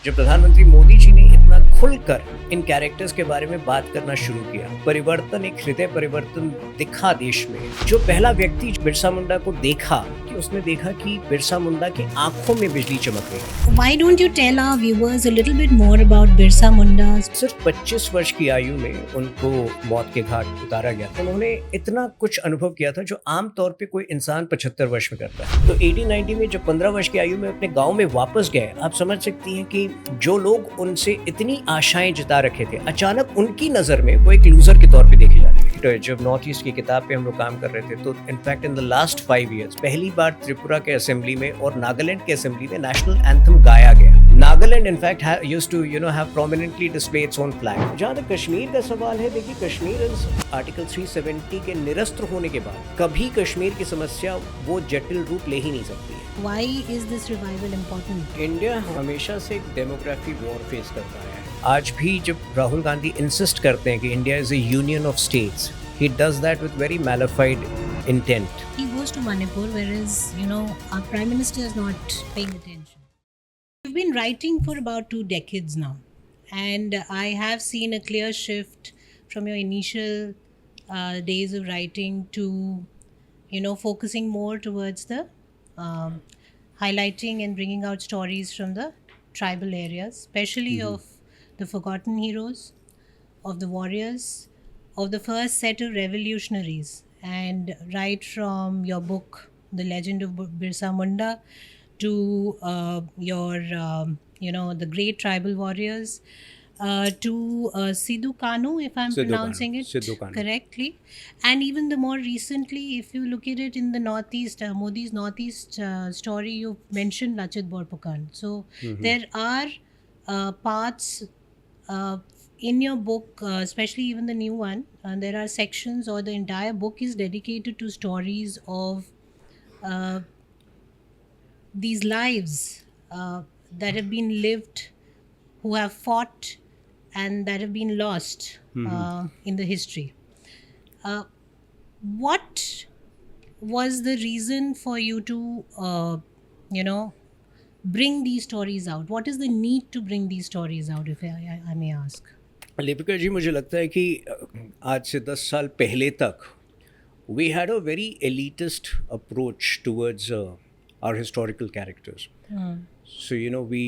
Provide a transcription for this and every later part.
जब प्रधानमंत्री मोदी जी ने इतना खुलकर इन कैरेक्टर्स के बारे में बात करना शुरू किया, परिवर्तन, एक हृदय परिवर्तन दिखा देश में। जो पहला व्यक्ति बिरसा मुंडा को देखा कि उसने देखा कि बिरसा मुंडा की आंखों में बिजली चमक रही है। Why don't you tell our viewers a little bit more about Birsa Munda? सिर्फ 25 वर्ष की आयु में उनको मौत के घाट उतारा गया था। उन्होंने इतना कुछ अनुभव किया था जो आमतौर पे कोई इंसान 75 वर्ष में करता है। तो 1890 में जब 15 वर्ष की आयु में अपने गांव में वापस गए, आप समझ सकती हैं कि जो लोग उनसे इतनी आशाएं जता रखे थे, अचानक उनकी नजर में वो एक लूजर के तौर पे देखे जाने लगे। तो जब नॉर्थ ईस्ट की किताब पे हम लोग काम कर रहे थे, तो in fact in the last 5 years पहली बार त्रिपुरा के असेंबली में और नागालैंड के असेंबली में नेशनल एंथम गाया गया। Nagaland in fact used to have prominently display its own flag. जहाँ तक कश्मीर का सवाल है, देखिए कश्मीर आर्टिकल 370 के निरस्त होने के बाद कभी कश्मीर की समस्या वो जटिल रूप ले ही नहीं सकती है। Why is this revival important? India हमेशा से एक डेमोग्राफी वॉर फेस करता है। आज भी जब राहुल गांधी इंसिस्ट करते हैं कि India is a union of states, he does that with very malafide intent. He goes to Manipur, whereas, our Prime Minister is not paying attention. You've been writing for about 2 decades now, and I have seen a clear shift from your initial days of writing to, focusing more towards the highlighting and bringing out stories from the tribal areas, especially of the forgotten heroes, of the warriors, of the first set of revolutionaries. And right from your book, The Legend of Birsa Munda, to your, the great tribal warriors, to Sidhu Kanu, if I'm pronouncing it correctly. And even the more recently, if you look at it in the Northeast, Modi's Northeast story, you mentioned Lachit Borphukan. So there are parts in your book, especially even the new one, there are sections, or the entire book is dedicated to stories of these lives that have been lived, who have fought and that have been lost in the history. What was the reason for you to, bring these stories out? What is the need to bring these stories out, if I may ask? Lipika ji, मुझे लगता है कि आज से 10 साल पहले तक we had a very elitist approach towards our historical characters. So we,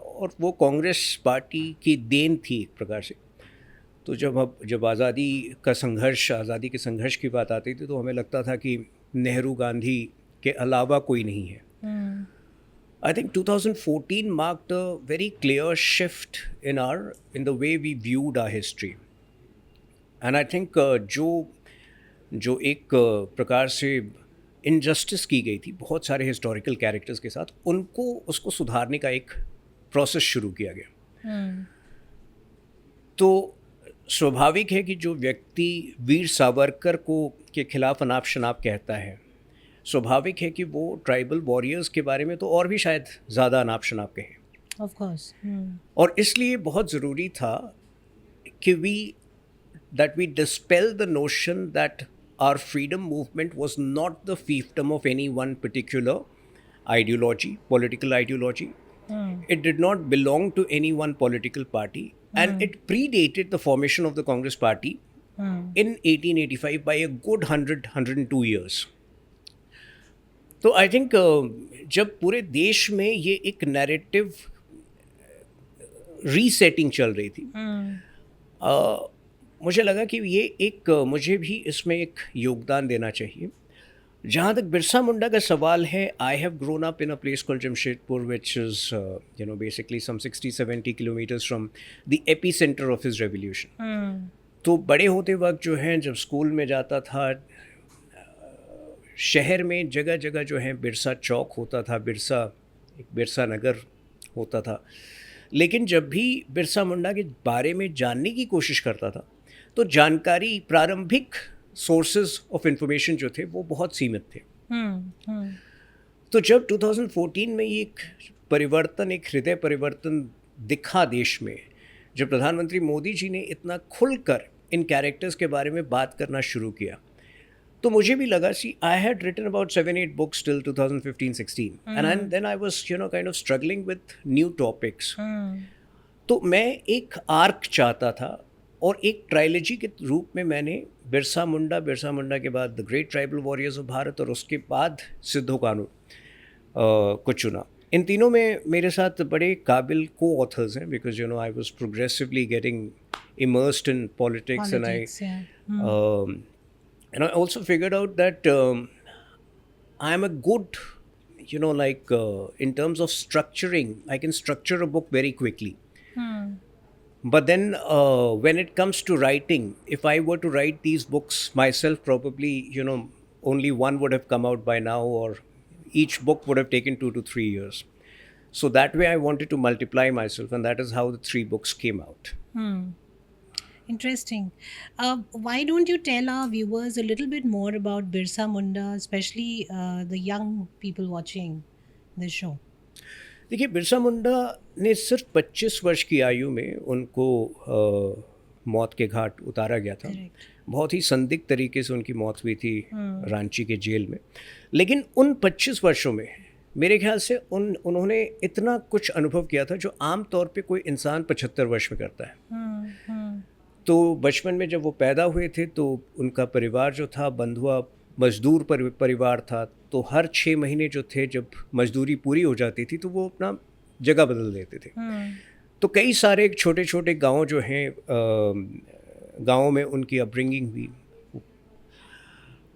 और वो कांग्रेस पार्टी की देन थी एक प्रकार से। तो जब आज़ादी के संघर्ष की बात आती थी, तो हमें लगता था कि नेहरू गांधी के अलावा कोई नहीं है। I think 2014 marked a very clear shift in the way we viewed our history. And I think जो एक प्रकार से इनजस्टिस की गई थी बहुत सारे हिस्टोरिकल कैरेक्टर्स के साथ, उसको सुधारने का एक प्रोसेस शुरू किया गया। तो स्वाभाविक है कि जो व्यक्ति वीर सावरकर के खिलाफ अनाप शनाप कहता है, स्वाभाविक है कि वो ट्राइबल वॉरियर्स के बारे में तो और भी शायद ज़्यादा अनाप शनाप कहे। Of course. और इसलिए बहुत ज़रूरी था कि we dispel the notion that our freedom movement was not the fiefdom of any one particular ideology, political ideology. It did not belong to any one political party, and it predated the formation of the Congress Party in 1885 by a good 102 years. तो I think जब पूरे देश में ये एक narrative resetting चल रही थी, मुझे लगा कि मुझे भी इसमें एक योगदान देना चाहिए। जहाँ तक बिरसा मुंडा का सवाल है, I have grown up in a place called Jamshedpur, which is basically some 60-70 kilometres from the epicentre of his revolution. तो बड़े होते वक्त जो है, जब स्कूल में जाता था, शहर में जगह जगह जो है बिरसा चौक होता था, बिरसा नगर होता था। लेकिन जब भी बिरसा मुंडा के बारे में जानने की कोशिश करता था, तो जानकारी, प्रारंभिक सोर्सेज ऑफ इंफॉर्मेशन जो थे वो बहुत सीमित थे। तो जब 2014 में ये एक हृदय परिवर्तन दिखा देश में, जब प्रधानमंत्री मोदी जी ने इतना खुलकर इन कैरेक्टर्स के बारे में बात करना शुरू किया, तो मुझे भी लगा, see I had written about 7-8 books till 2015-16 and then I was kind of struggling with new topics. तो मैं एक आर्क चाहता था और एक ट्रायलॉजी के रूप में मैंने बिरसा मुंडा के बाद the great tribal warriors of Bharat और उसके बाद सिद्धू कानू को चुना। इन तीनों में मेरे साथ बड़े काबिल को ऑथर्स हैं, because I was progressively getting immersed in politics and I also figured out that I am a good, in terms of structuring, I can structure a book very quickly. But then when it comes to writing, if I were to write these books myself, probably, only one would have come out by now, or each book would have taken 2 to 3 years. So that way I wanted to multiply myself, and that is how the 3 books came out. Interesting. Why don't you tell our viewers a little bit more about Birsa Munda, especially the young people watching this show? देखिए, बिरसा मुंडा ने सिर्फ 25 वर्ष की आयु में उनको मौत के घाट उतारा गया था। Correct. बहुत ही संदिग्ध तरीके से उनकी मौत हुई थी रांची के जेल में। लेकिन उन 25 वर्षों में मेरे ख्याल से उन्होंने इतना कुछ अनुभव किया था जो आम तौर पे कोई इंसान 75 वर्ष में करता है। तो बचपन में जब वो पैदा हुए थे तो उनका परिवार जो था बंधुआ मजदूर परिवार था, तो हर 6 महीने जो थे, जब मजदूरी पूरी हो जाती थी तो वो अपना जगह बदल देते थे। तो कई सारे छोटे छोटे गांव जो हैं, गाँव में उनकी अपब्रिंगिंग हुई।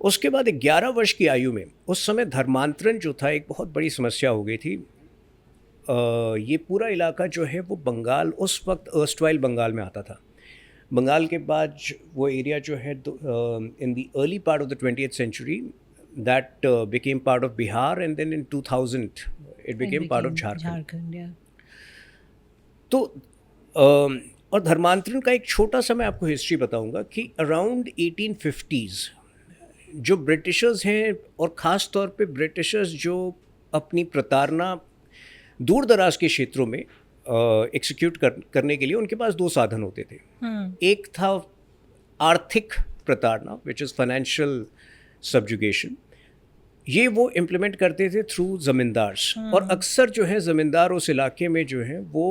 उसके बाद 11 वर्ष की आयु में, उस समय धर्मांतरण जो था एक बहुत बड़ी समस्या हो गई थी। ये पूरा इलाका जो है वो बंगाल, उस वक्त अर्स्टवाइल बंगाल में आता था। बंगाल के बाद वो एरिया जो है in the early part of the 20th century that became part of Bihar, and then in 2000 it became part of Jharkhand. तो और धर्मांतरण का एक छोटा सा मैं आपको हिस्ट्री बताऊंगा कि अराउंड 1850s जो ब्रिटिशर्स हैं, और ख़ास तौर पे ब्रिटिशर्स जो अपनी प्रताड़ना दूर दराज के क्षेत्रों में एक्सिक्यूट करने के लिए उनके पास 2 साधन होते थे। एक था आर्थिक प्रताड़ना, विच इज़ फाइनेंशियल सब्जुगेशन। ये वो इम्प्लीमेंट करते थे थ्रू ज़मींदार्स, और अक्सर जो है ज़मींदार उस इलाके में जो है वो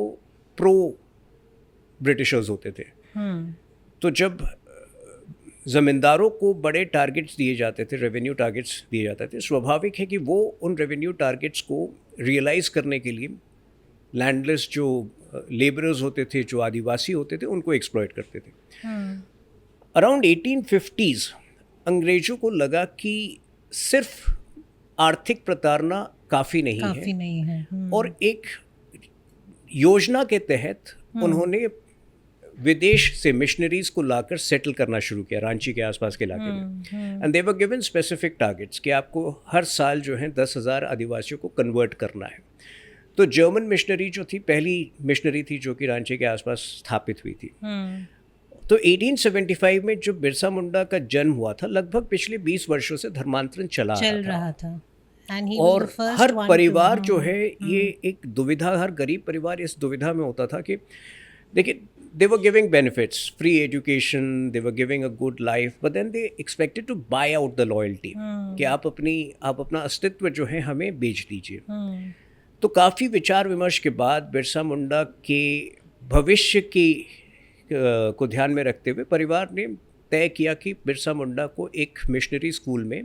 प्रो ब्रिटिशर्स होते थे। तो जब ज़मींदारों को बड़े टारगेट्स दिए जाते थे, रेवेन्यू टारगेट्स दिए जाते थे, स्वाभाविक है कि वो उन रेवेन्यू टारगेट्स को रियलाइज़ करने के लिए लैंडलेस जो लेबरर्स होते थे, जो आदिवासी होते थे, उनको एक्सप्लॉइट करते थे। अराउंड 1850s अंग्रेज़ों को लगा कि सिर्फ आर्थिक प्रताड़ना काफ़ी नहीं है। और एक योजना के तहत उन्होंने विदेश से मिशनरीज़ को लाकर सेटल करना शुरू किया रांची के आसपास के इलाके में। And they were given specific targets कि आपको हर साल जो है 10,000 आदिवासियों को कन्वर्ट करना है। तो जर्मन मिशनरी जो थी, पहली मिशनरी थी जो कि रांची के आसपास स्थापित हुई थी। तो 1875 में जो बिरसा मुंडा का जन्म हुआ था, लगभग पिछले 20 वर्षों से धर्मांतरण चल रहा था। और हर परिवार जो है ये एक दुविधा, हर गरीब परिवार इस दुविधा में होता था कि देखिए, they were giving benefits, free education, they were giving a good life, but then they expected to buy out the loyalty कि आप अपना अस्तित्व जो है हमें बेच दीजिए। तो काफ़ी विचार विमर्श के बाद बिरसा मुंडा के भविष्य को ध्यान में रखते हुए परिवार ने तय किया कि बिरसा मुंडा को एक मिशनरी स्कूल में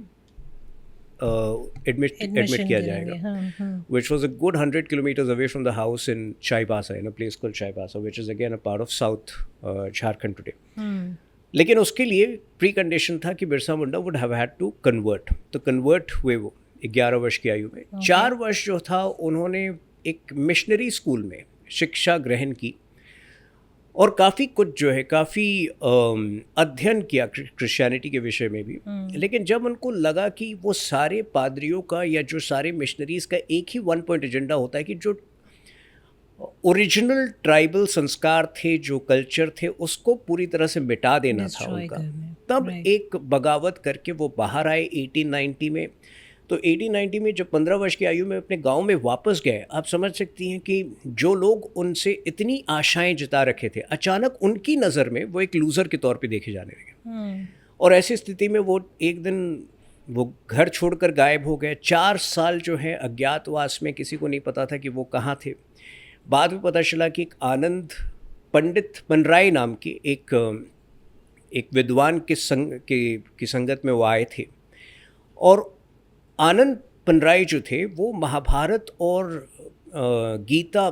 एडमिट किया जाएगा, which was a good 100 kilometers away from the house in Chaibasa, in a place called Chaibasa, which is again a part of South Jharkhand today. लेकिन उसके लिए प्री कंडीशन था कि Birsa Munda would have had to convert. तो convert हुए वो 11 वर्ष की आयु में। 4 वर्ष जो था उन्होंने एक मिशनरी स्कूल में शिक्षा ग्रहण की और काफ़ी कुछ जो है काफ़ी अध्ययन किया क्रिश्चियनिटी के विषय में भी। लेकिन जब उनको लगा कि वो सारे पादरियों का या जो सारे मिशनरीज़ का एक ही 1 पॉइंट एजेंडा होता है कि जो ओरिजिनल ट्राइबल संस्कार थे, जो कल्चर थे, उसको पूरी तरह से मिटा देना था उनका, तब एक बगावत करके वो बाहर आए 1890 में। तो 1890 में जब 15 वर्ष की आयु में अपने गांव में वापस गए, आप समझ सकती हैं कि जो लोग उनसे इतनी आशाएं जता रखे थे, अचानक उनकी नज़र में वो एक लूज़र के तौर पे देखे जाने लगे। और ऐसी स्थिति में वो एक दिन वो घर छोड़कर गायब हो गए। 4 साल जो है अज्ञातवास में, किसी को नहीं पता था कि वो कहाँ थे। बाद में पता चला कि एक आनंद पंडित बनराय नाम की एक विद्वान की संगत में वो आए थे। और आनंद बनराय जो थे वो महाभारत और गीता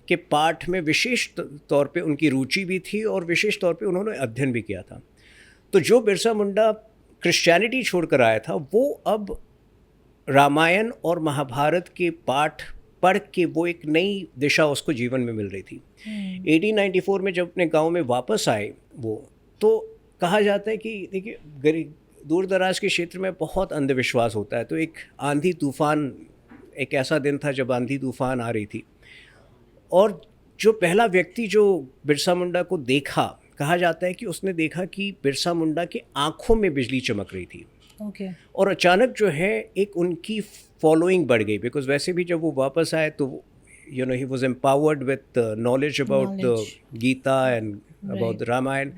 के पाठ में विशेष तौर पे उनकी रुचि भी थी और विशेष तौर पे उन्होंने अध्ययन भी किया था। तो जो बिरसा मुंडा क्रिश्चियनिटी छोड़कर आया था, वो अब रामायण और महाभारत के पाठ पढ़ के वो एक नई दिशा उसको जीवन में मिल रही थी। 1894 में जब अपने गांव में वापस आए वो, तो कहा जाता है कि देखिए दूर दराज के क्षेत्र में बहुत अंधविश्वास होता है। तो एक आंधी तूफान, एक ऐसा दिन था जब आंधी तूफान आ रही थी, और जो पहला व्यक्ति जो बिरसा मुंडा को देखा, कहा जाता है कि उसने देखा कि बिरसा मुंडा की आंखों में बिजली चमक रही थी। और अचानक जो है एक उनकी फॉलोइंग बढ़ गई, बिकॉज वैसे भी जब वो वापस आए तो you know he was empowered with knowledge about the Gita and about the Ramayana.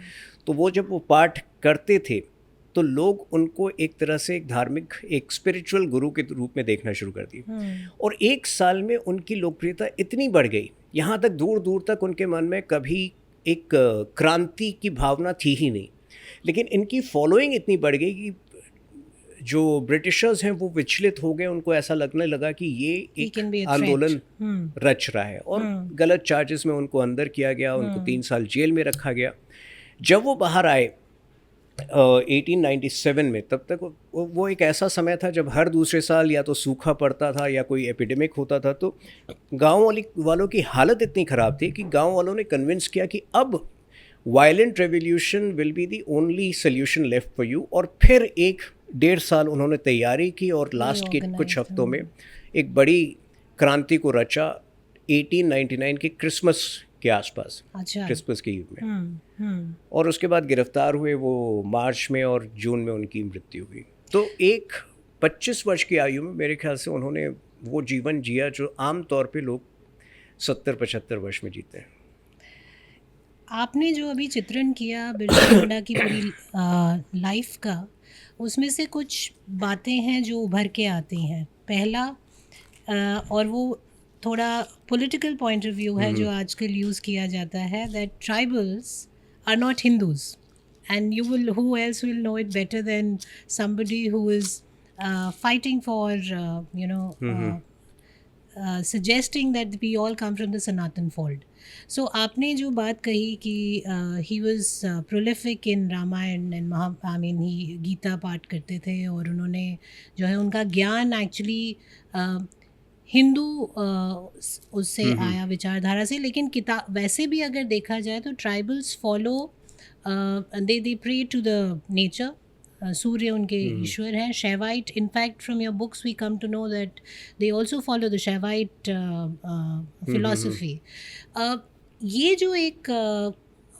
तो वो जब वो पाठ करते थे तो लोग उनको एक तरह से एक धार्मिक, एक स्पिरिचुअल गुरु के रूप में देखना शुरू कर दी। और 1 साल में उनकी लोकप्रियता इतनी बढ़ गई, यहाँ तक दूर दूर तक उनके मन में कभी एक क्रांति की भावना थी ही नहीं, लेकिन इनकी फॉलोइंग इतनी बढ़ गई कि जो ब्रिटिशर्स हैं वो विचलित हो गए। उनको ऐसा लगने लगा कि ये एक आंदोलन रच रहा है, और गलत चार्जेस में उनको अंदर किया गया। उनको 3 साल जेल में रखा गया। जब वो बाहर आए 1897 में, तब तक वो एक ऐसा समय था जब हर दूसरे साल या तो सूखा पड़ता था या कोई एपिडेमिक होता था। तो गांव वालों की हालत इतनी ख़राब थी कि गांव वालों ने कन्विंस किया कि अब violent revolution will be the only solution left for you. और फिर 1-1.5 साल उन्होंने तैयारी की और लास्ट के कुछ हफ्तों में एक बड़ी क्रांति को रचा 1899 के क्रिसमस के आसपास। अच्छा। क्रिसमस के युग में। और उसके बाद गिरफ्तार हुए वो मार्च में, और जून में उनकी मृत्यु हुई। तो एक 25 वर्ष की आयु में मेरे ख्याल से उन्होंने वो जीवन जिया जो आम तौर पे लोग 70-75 वर्ष में जीते हैं। आपने जो अभी चित्रण किया बिरसा मुंडा की पूरी लाइफ का, उसमें से कुछ बातें हैं जो उभर के आती हैं। पहला और वो थोड़ा पॉलिटिकल पॉइंट ऑफ व्यू है जो आजकल यूज़ किया जाता है, that tribals are not Hindus, and you will, who else will know it better than somebody who is fighting for you know suggesting that we all come from the Sanatan fold. So आपने जो बात कही कि he was prolific in Ramayana and he Gita पाठ करते थे, और उन्होंने जो है उनका ज्ञान एक्चुअली हिंदू उससे आया, विचारधारा से। लेकिन किताब वैसे भी अगर देखा जाए तो tribals follow, they pray to the nature. सूर्य उनके ईश्वर हैं। Shaivite, in fact from your books we come to know that they also follow the Shaivite philosophy. ये जो एक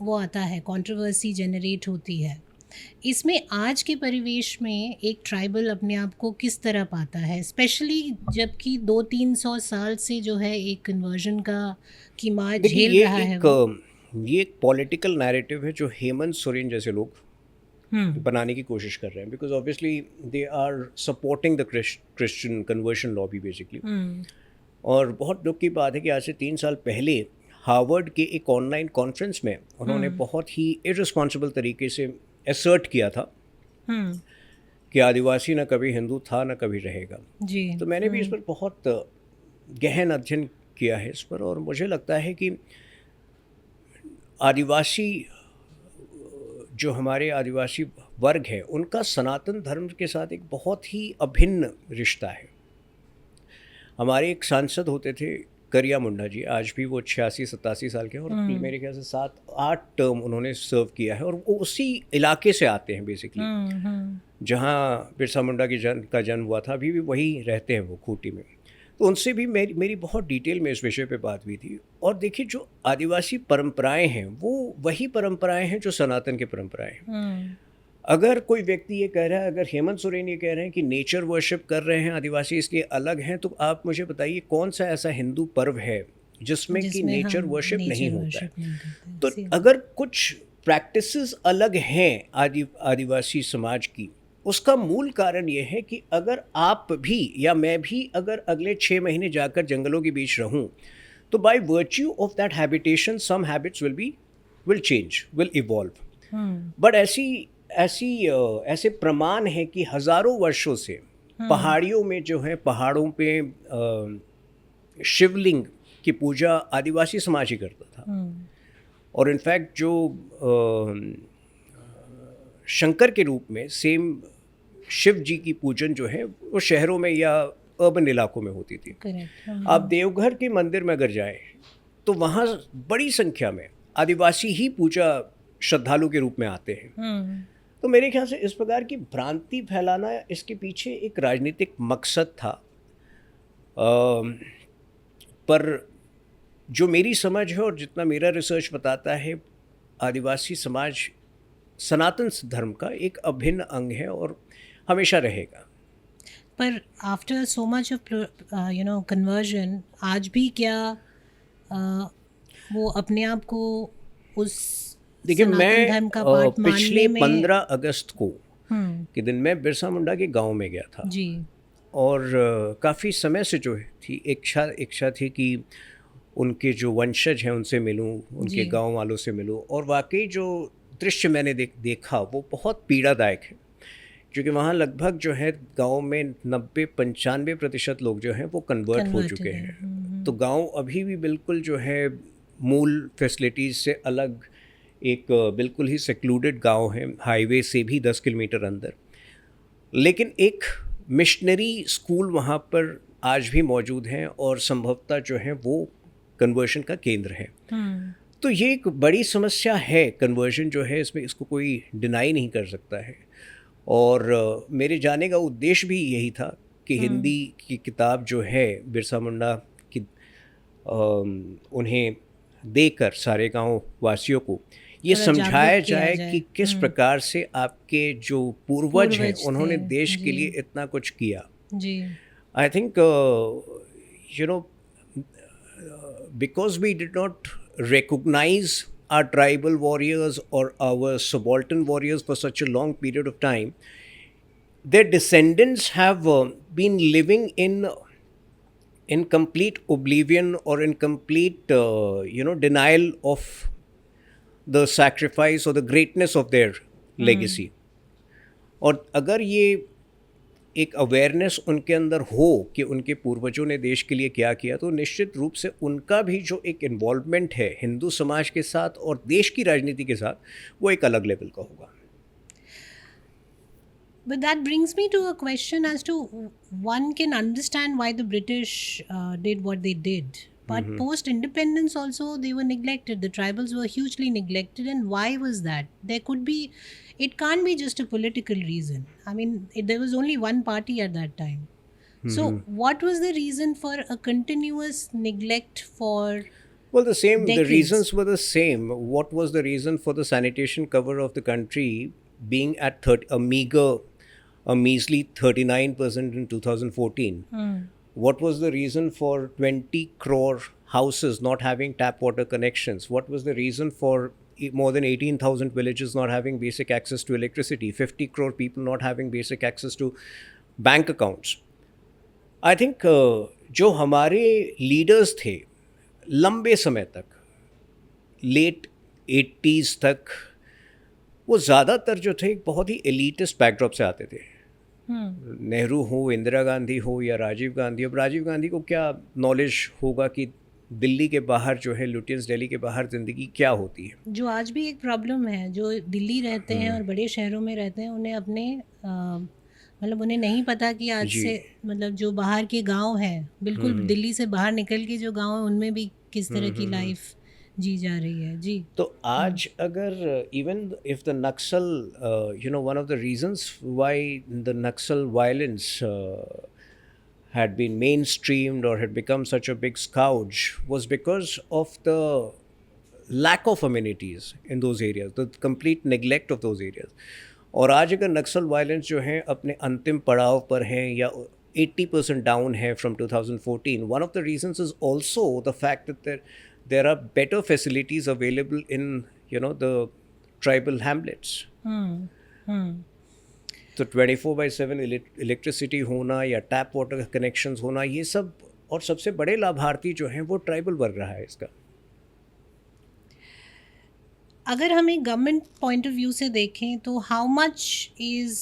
वो आता है, कंट्रोवर्सी जनरेट होती है, इसमें आज के परिवेश में एक ट्राइबल अपने आप को किस तरह पाता है, स्पेशली जबकि 200-300 साल से जो है एक कन्वर्जन की मार झेल रहा है। ये एक पॉलिटिकल नैरेटिव है जो हेमंत सोरेन जैसे लोग बनाने की कोशिश कर रहे हैं, because obviously they are supporting the Christian conversion lobby basically. और बहुत दुख की बात है कि आज से 3 साल पहले हार्वर्ड के एक ऑनलाइन कॉन्फ्रेंस में उन्होंने बहुत ही इररिस्पॉन्सिबल तरीके से असर्ट किया था कि आदिवासी न कभी हिंदू था न कभी रहेगा जी। तो मैंने भी इस पर बहुत गहन अध्ययन किया है इस पर, और मुझे लगता है कि आदिवासी जो हमारे आदिवासी वर्ग है उनका सनातन धर्म के साथ एक बहुत ही अभिन्न रिश्ता है। हमारे एक सांसद होते थे करिया मुंडा जी, आज भी वो 86-87 साल के हैं, और मेरे ख्याल से 7-8 टर्म उन्होंने सर्व किया है, और वो उसी इलाके से आते हैं बेसिकली जहाँ बिरसा मुंडा का जन्म हुआ था। अभी भी वही रहते हैं वो, खूंटी में। तो उनसे भी मेरी बहुत डिटेल में इस विषय पे बात हुई थी। और देखिए, जो आदिवासी परंपराएं हैं वो वही परंपराएं हैं जो सनातन की परंपराएं हैं। अगर कोई व्यक्ति ये कह रहा है, अगर हेमंत सोरेन ये कह रहे हैं कि नेचर वर्शिप कर रहे हैं आदिवासी इसलिए अलग हैं, तो आप मुझे बताइए कौन सा ऐसा हिंदू पर्व है जिसमें कि नेचर वर्शिप नहीं होता है। तो अगर कुछ प्रैक्टिसेस अलग हैं आदिवासी समाज की, उसका मूल कारण ये है कि अगर आप भी या मैं भी अगर अगले 6 महीने जाकर जंगलों के बीच रहूं, तो by virtue of that habitation some habits will change, will evolve. But ऐसे प्रमाण हैं कि हज़ारों वर्षों से पहाड़ियों में जो है, पहाड़ों पे शिवलिंग की पूजा आदिवासी समाज ही करता था। और इनफैक्ट जो शंकर के रूप में सेम शिव जी की पूजन जो है वो शहरों में या अर्बन इलाकों में होती थी। आप देवघर के मंदिर में अगर जाएं तो वहाँ बड़ी संख्या में आदिवासी ही पूजा श्रद्धालु के रूप में आते हैं। तो मेरे ख्याल से इस प्रकार की भ्रांति फैलाना, इसके पीछे एक राजनीतिक मकसद था। पर जो मेरी समझ है और जितना मेरा रिसर्च बताता है, आदिवासी समाज सनातन धर्म का एक अभिन्न अंग है और हमेशा रहेगा। पर after so much of conversion, आज भी क्या वो अपने आप को उस देखिए, मैं पिछले में 15 अगस्त को के दिन में बिरसा मुंडा के गांव में गया था जी। और काफ़ी समय से जो थी इच्छा थी कि उनके जो वंशज हैं उनसे मिलूं, उनके गांव वालों से मिलूं। और वाकई जो दृश्य मैंने देखा वो बहुत पीड़ादायक है, क्योंकि वहाँ लगभग जो है गांव में 90-95% लोग जो हैं वो कन्वर्ट हो चुके हैं। तो गांव अभी भी बिल्कुल जो है मूल फैसिलिटीज़ से अलग एक बिल्कुल ही सेक्लूडेड गांव है, हाईवे से भी 10 किलोमीटर अंदर। लेकिन एक मिशनरी स्कूल वहाँ पर आज भी मौजूद हैं और संभवतः जो है वो कन्वर्शन का केंद्र है। तो ये एक बड़ी समस्या है कन्वर्शन जो है, इसमें इसको कोई डिनाई नहीं कर सकता है। और मेरे जाने का उद्देश्य भी यही था कि हिंदी की किताब जो है बिरसा मुंडा की उन्हें देकर सारे गांव वासियों को ये समझाया जाए कि किस प्रकार से आपके जो पूर्वज हैं उन्होंने देश के लिए इतना कुछ किया। I think because we did not recognize our tribal warriors or our subaltern warriors for such a long period of time, their descendants have been living in complete oblivion or in complete denial of the sacrifice or the greatness of their legacy. और अगर ये एक awareness उनके अंदर हो कि उनके पूर्वजों ने देश के लिए क्या किया, तो निश्चित रूप से उनका भी जो एक इन्वॉल्वमेंट है हिंदू समाज के साथ और देश की राजनीति के साथ, वो एक अलग लेवल का होगा। But that brings me to a question as to one can understand why the British did what they did. But post-independence also they were neglected. The tribals were hugely neglected. And why was that? It can't be just a political reason. I mean, there was only one party at that time. So what was the reason for a continuous neglect for decades? The reasons were the same. What was the reason for the sanitation cover of the country being at a measly 39% in 2014? What was the reason for 20 crore houses not having tap water connections? What was the reason for more than 18,000 villages not having basic access to electricity? 50 crore people not having basic access to bank accounts? I think जो हमारे leaders थे लंबे समय तक, late 80s तक, वो ज़्यादातर जो थे बहुत ही एलिटिस्ट बैकड्रॉप से आते थे। नेहरू हो, इंदिरा गांधी हो या राजीव गांधी। अब राजीव गांधी को क्या नॉलेज होगा कि दिल्ली के बाहर जो है, लुटियंस दिल्ली के बाहर ज़िंदगी क्या होती है, जो आज भी एक प्रॉब्लम है। जो दिल्ली रहते हैं और बड़े शहरों में रहते हैं, उन्हें अपने मतलब उन्हें नहीं पता कि आज से मतलब जो बाहर के गांव हैं, बिल्कुल दिल्ली से बाहर निकल के जो गांव हैं, उनमें भी किस तरह की लाइफ जी जा रही है। जी, तो आज अगर even if the Naxal one of the reasons why the Naxal violence had been mainstreamed or had become such a big scourge was because of the lack of amenities in those areas, the complete neglect of those areas. और आज अगर नक्सल violence जो है अपने अंतिम पड़ाव पर हैं या 80% डाउन है from 2014, one of the reasons is also the fact that there are better facilities available in the tribal Hamlet's. तो 24/7 इलेक्ट्रिसिटी होना या टैप वाटर कनेक्शंस होना, ये सब, और सबसे बड़े लाभार्थी जो हैं वो ट्राइबल वर्ग रहा है इसका। अगर हम एक गवर्नमेंट पॉइंट ऑफ व्यू से देखें तो how much is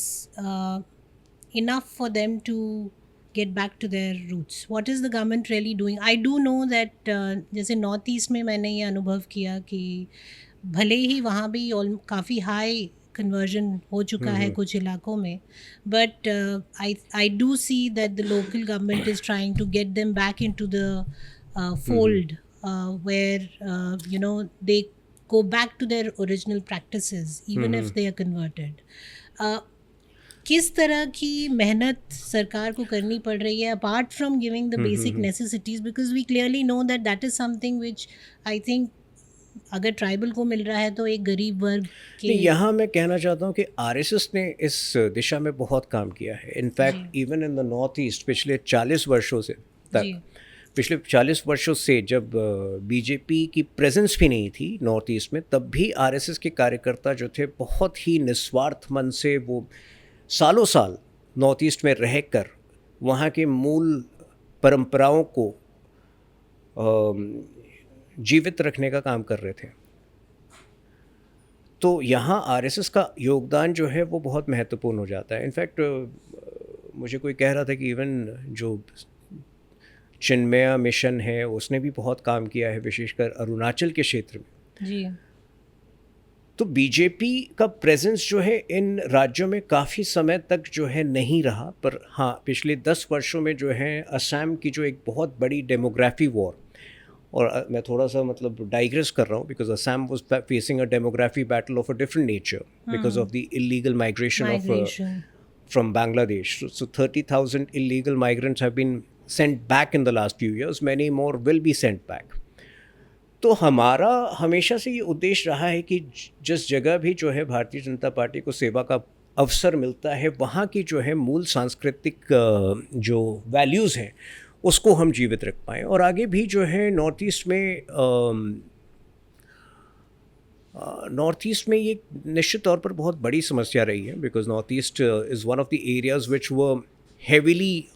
enough for them to get back to their roots? What is the government really doing? I do know that जैसे नॉर्थ ईस्ट में मैंने ये अनुभव किया कि भले ही वहाँ भी काफ़ी हाई कन्वर्जन हो चुका है कुछ इलाकों में, but I do see that the local government is trying to get them back into the fold where they go back to their original practices even if they are converted. किस तरह की मेहनत सरकार को करनी पड़ रही है apart from giving the basic necessities, because we clearly know that that is something which I think अगर ट्राइबल को मिल रहा है तो एक गरीब वर्ग के। यहाँ मैं कहना चाहता हूँ कि आरएसएस ने इस दिशा में बहुत काम किया है। In fact even in the north east पिछले 40 वर्षों से तक, पिछले 40 वर्षों से जब बीजेपी की प्रेजेंस भी नहीं थी नॉर्थ ईस्ट में, तब भी आरएसएस के कार्यकर्ता जो थे बहुत ही निस्वार्थ मन से वो सालों साल नॉर्थ ईस्ट में रहकर वहाँ के मूल परंपराओं को जीवित रखने का काम कर रहे थे। तो यहाँ आरएसएस का योगदान जो है वो बहुत महत्वपूर्ण हो जाता है। इनफैक्ट मुझे कोई कह रहा था कि इवन जो चिन्मया मिशन है उसने भी बहुत काम किया है, विशेषकर अरुणाचल के क्षेत्र में। जी। तो बीजेपी का प्रेजेंस जो है इन राज्यों में काफ़ी समय तक जो है नहीं रहा, पर हाँ पिछले 10 वर्षों में जो है असम की जो एक बहुत बड़ी डेमोग्राफी वॉर, और मैं थोड़ा सा मतलब डाइग्रेस कर रहा हूँ because Assam was facing a demography battle of a different nature because of the illegal migration of from Bangladesh. So 30,000 illegal migrants have been sent back in the last few years. Many more will be sent back. तो हमारा हमेशा से ये उद्देश्य रहा है कि जिस जगह भी जो है भारतीय जनता पार्टी को सेवा का अवसर मिलता है, वहाँ की जो है मूल सांस्कृतिक जो वैल्यूज़ हैं उसको हम जीवित रख पाएँ. और आगे भी जो है नॉर्थ ईस्ट में ये निश्चित तौर पर बहुत बड़ी समस्या रही है, because north east is one of the areas which were heavily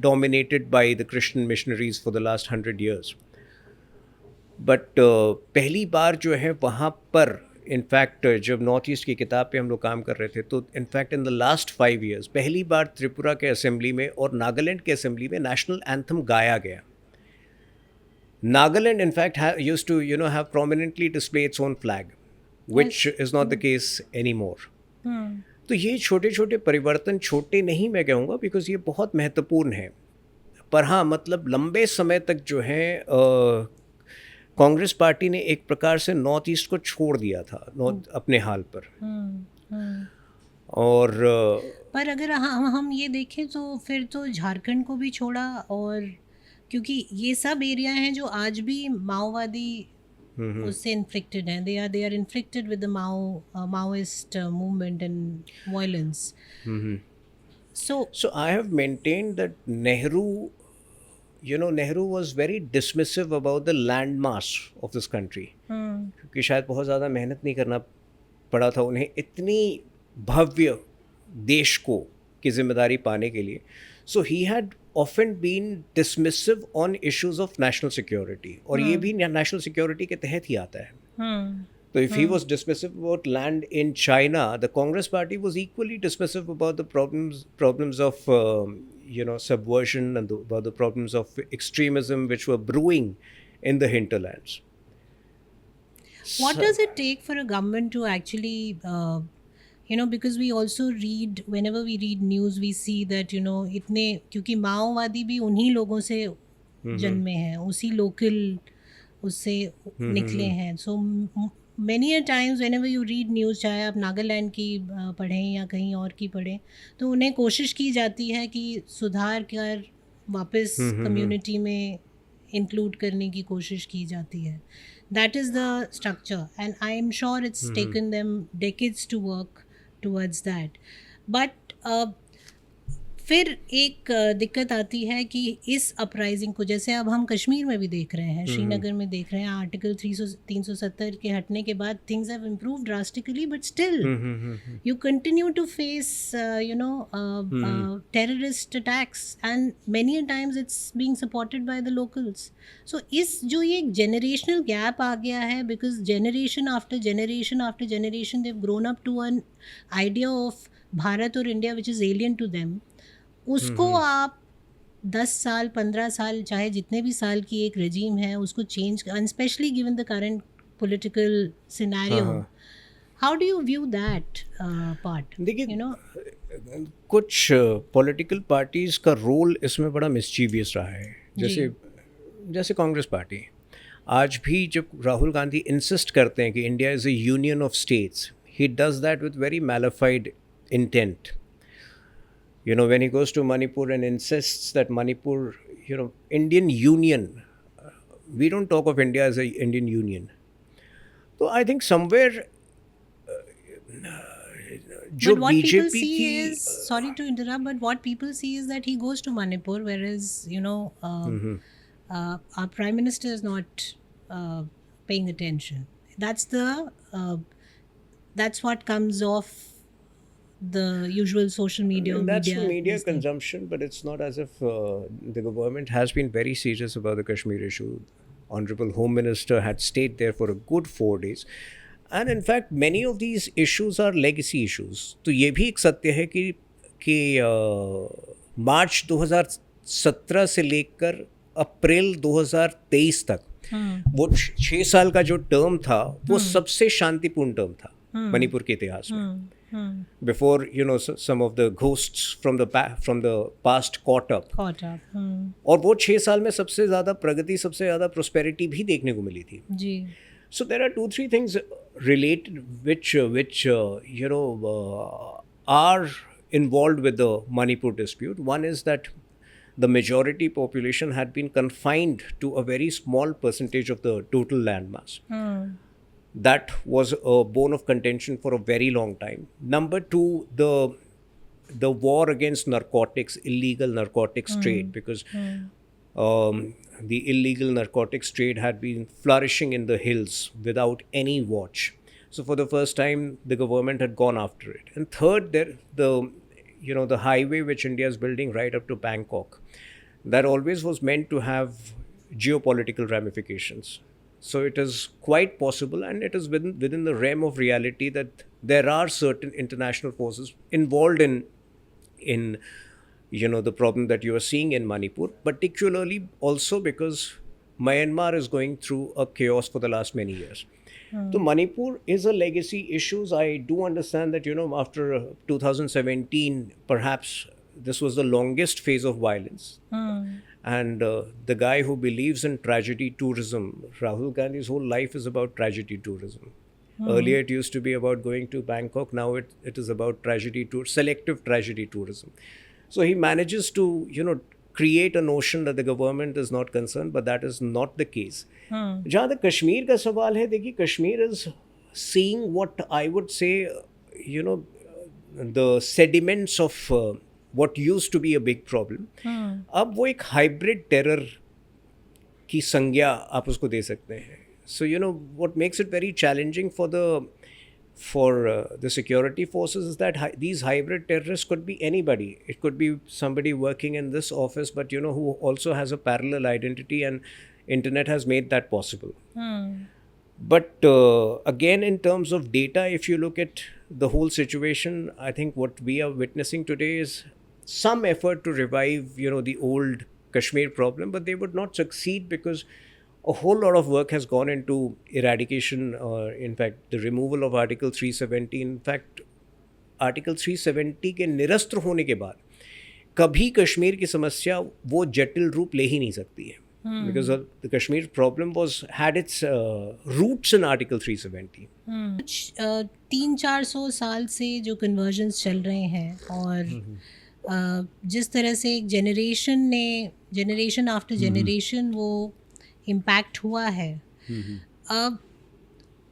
dominated by the Christian missionaries for the last 100 years. But पहली बार जो है वहाँ पर इनफैक्ट जब नॉर्थ ईस्ट की किताब पे हम लोग काम कर रहे थे, तो in fact in the last 5 years पहली बार त्रिपुरा के असेंबली में और नागालैंड के असेंबली में नेशनल एंथम गाया गया. Nagaland, in fact, used to, have prominently display its own flag, which is not the case anymore. तो ये छोटे छोटे परिवर्तन, छोटे नहीं मैं कहूँगा बिकॉज ये बहुत महत्वपूर्ण है, पर हाँ मतलब लंबे समय तक जो है कांग्रेस पार्टी ने एक प्रकार से नॉर्थ ईस्ट को छोड़ दिया था अपने हाल पर. और पर अगर हम ये देखें तो फिर तो झारखंड को भी छोड़ा, और क्योंकि ये सब एरिया हैं जो आज भी माओवादी उससे इन्फ्लिक्टेड हैं. They are inflicted with the Maoist movement and violence. So I have maintained that Nehru was very dismissive about the landmass of this country. क्योंकि शायद बहुत ज़्यादा मेहनत नहीं करना पड़ा था उन्हें इतनी भव्य देश को की जिम्मेदारी पाने के लिए. So he had often been dismissive on issues of national security, और ये भी national security के तहत ही आता है. So if he was dismissive about land in China, the Congress Party was equally dismissive about the problems of subversion and about the problems of extremism which were brewing in the hinterlands. What does it take for a government to actually because we also read, whenever we read news, we see that इतने, क्योंकि माओवादी भी उन्हीं लोगों से जन्मे हैं, उसी लोकल उससे निकले हैं. सो many a times whenever you read news, चाहे आप नागालैंड की पढ़ें या कहीं और की पढ़ें, तो उन्हें कोशिश की जाती है कि सुधार कर वापस कम्युनिटी में इंक्लूड करने की कोशिश की जाती है. That is the structure, and I am sure it's taken them decades to work towards that. But फिर एक दिक्कत आती है कि इस अपराइजिंग को, जैसे अब हम कश्मीर में भी देख रहे हैं, श्रीनगर में देख रहे हैं, आर्टिकल 370 के हटने के बाद things have improve drastically, but still you continue to face terrorist attacks, and many a times it's being supported by the locals. So इस जो ये एक generational gap आ गया है, because generation after generation after generation they've grown up to an idea of Bharat और India which is alien to them. उसको आप 10 साल 15 साल चाहे जितने भी साल की एक regime है उसको change, and especially given the current political scenario, how do you view that part? देखिए, कुछ पॉलिटिकल पार्टीज़ का रोल इसमें बड़ा मिस्चीवियस रहा है, जैसे कांग्रेस पार्टी। आज भी जब राहुल गांधी इंसिस्ट करते हैं कि India is a union of states, he does that with very malafide intent. When he goes to Manipur and insists that Manipur, Indian Union, we don't talk of India as a Indian Union. So I think somewhere but what people see is, sorry to interrupt, but what people see is that he goes to Manipur, whereas our Prime Minister is not paying attention. That's what comes off the usual social media. That's media consumption, but it's not as if the government has been very serious about the Kashmir issue. Honorable Home Minister had stayed there for a good 4 days. And in fact, many of these issues are legacy issues. तो ये भी एक सत्य है कि मार्च 2017 से लेकर अप्रैल 2023 तक वो 6 साल का जो टर्म था वो सबसे शांतिपूर्ण टर्म था मणिपुर के इतिहास में। Before some of the ghosts from the past caught up. और वो 6 साल में सबसे ज़्यादा प्रगति, सबसे ज़्यादा prosperity भी देखने को मिली थी जी। So there are 2-3 things related which are involved with the Manipur dispute. One is that the majority population had been confined to a very small percentage of the total landmass. That was a bone of contention for a very long time. Number 2, the war against narcotics, illegal narcotics trade, because the illegal narcotics trade had been flourishing in the hills without any watch. So for the first time, the government had gone after it. And third, the highway which India is building right up to Bangkok, that always was meant to have geopolitical ramifications. So it is quite possible, and it is within the realm of reality, that there are certain international forces involved in the problem that you are seeing in Manipur, particularly also because Myanmar is going through a chaos for the last many years. So Manipur is a legacy issue. I do understand that after 2017, perhaps this was the longest phase of violence. And the guy who believes in tragedy tourism, Rahul Gandhi's whole life is about tragedy tourism. Earlier it used to be about going to Bangkok, now it is about selective tragedy tourism. So he manages to create a notion that the government is not concerned, but that is not the case. जहाँ तक कश्मीर का सवाल है, देखिए, Kashmir is seeing what I would say, the sediments of what used to be a big problem. अब वो एक hybrid terror की संज्ञा आप उसको दे सकते हैं. So what makes it very challenging for the security forces is that these hybrid terrorists could be anybody. It could be somebody working in this office, but who also has a parallel identity, and internet has made that possible. But again, in terms of data, if you look at the whole situation, I think what we are witnessing today is some effort to revive, the old Kashmir problem, but they would not succeed because a whole lot of work has gone into eradication, in fact, the removal of Article 370. In fact, Article 370 के निरस्त होने के बाद कभी कश्मीर की समस्या वो जटिल रूप ले ही नहीं सकती है. Because the Kashmir problem had its roots in Article 370. 300-400 साल से जो कन्वर्जन्स चल रहे हैं, और जिस तरह से एक जनरेशन आफ्टर जनरेशन वो इम्पैक्ट हुआ है,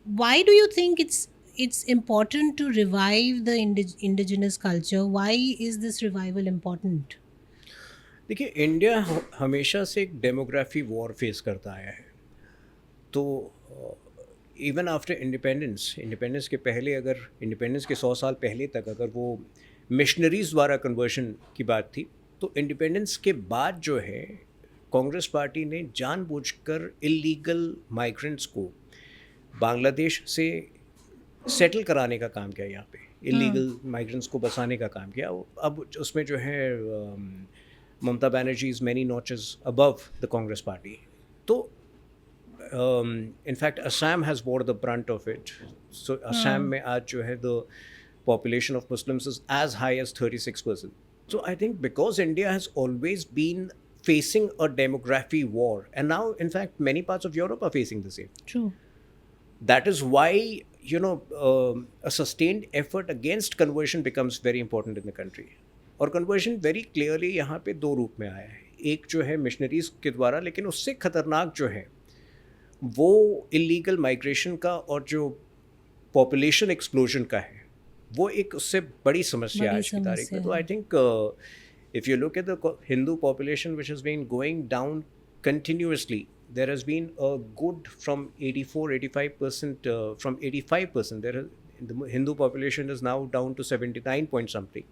why do you think it's it's important to revive the indigenous culture. Why is this revival important? देखिए, इंडिया हमेशा से एक डेमोग्राफी वॉर फेस करता आया है. तो इवन आफ्टर इंडिपेंडेंस के पहले, अगर इंडिपेंडेंस के 100 साल पहले तक अगर वो मिशनरीज़ द्वारा कन्वर्शन की बात थी, तो इंडिपेंडेंस के बाद जो है कांग्रेस पार्टी ने जानबूझकर इलीगल माइग्रेंट्स को बांग्लादेश से सेटल कराने का काम किया. यहाँ पे इलीगल माइग्रेंट्स को बसाने का काम किया. अब उसमें जो है Mamata Banerjee is many notches above the Congress party. तो in fact Assam has bore the brunt of it. So Assam में आज जो है the population of Muslims is as high as 36%. So I think because India has always been facing a demography war, and now in fact many parts of Europe are facing the same. True. That is why, you know, a sustained effort against conversion becomes very important in the country. और conversion very clearly यहाँ पे दो रूप में आया है. एक जो है मिशनरीज के द्वारा, लेकिन उससे खतरनाक जो है वो इलीगल माइग्रेशन का और जो पॉपुलेशन एक्सप्लोजन का है, वो एक उससे बड़ी समस्या आज की तारीख में. तो I think if you look at the Hindu population which has been going down continuously, there has been a good from 84-85%, from 85%, there the Hindu population is now down to 79 point something.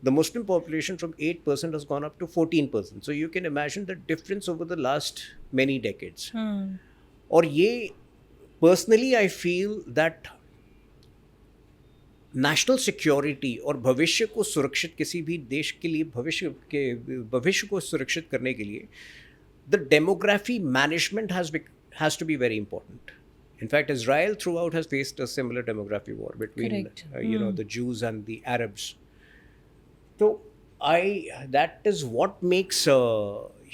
The Muslim population from 8% has gone up to 14%. So you can imagine the difference over the last many decades. और ये personally I feel that national security और भविष्य को सुरक्षित, किसी भी देश के लिए भविष्य को सुरक्षित करने के लिए the demography management has to be very important. In fact Israel throughout has faced a similar demography war between you know the Jews and the Arabs. तो that is what makes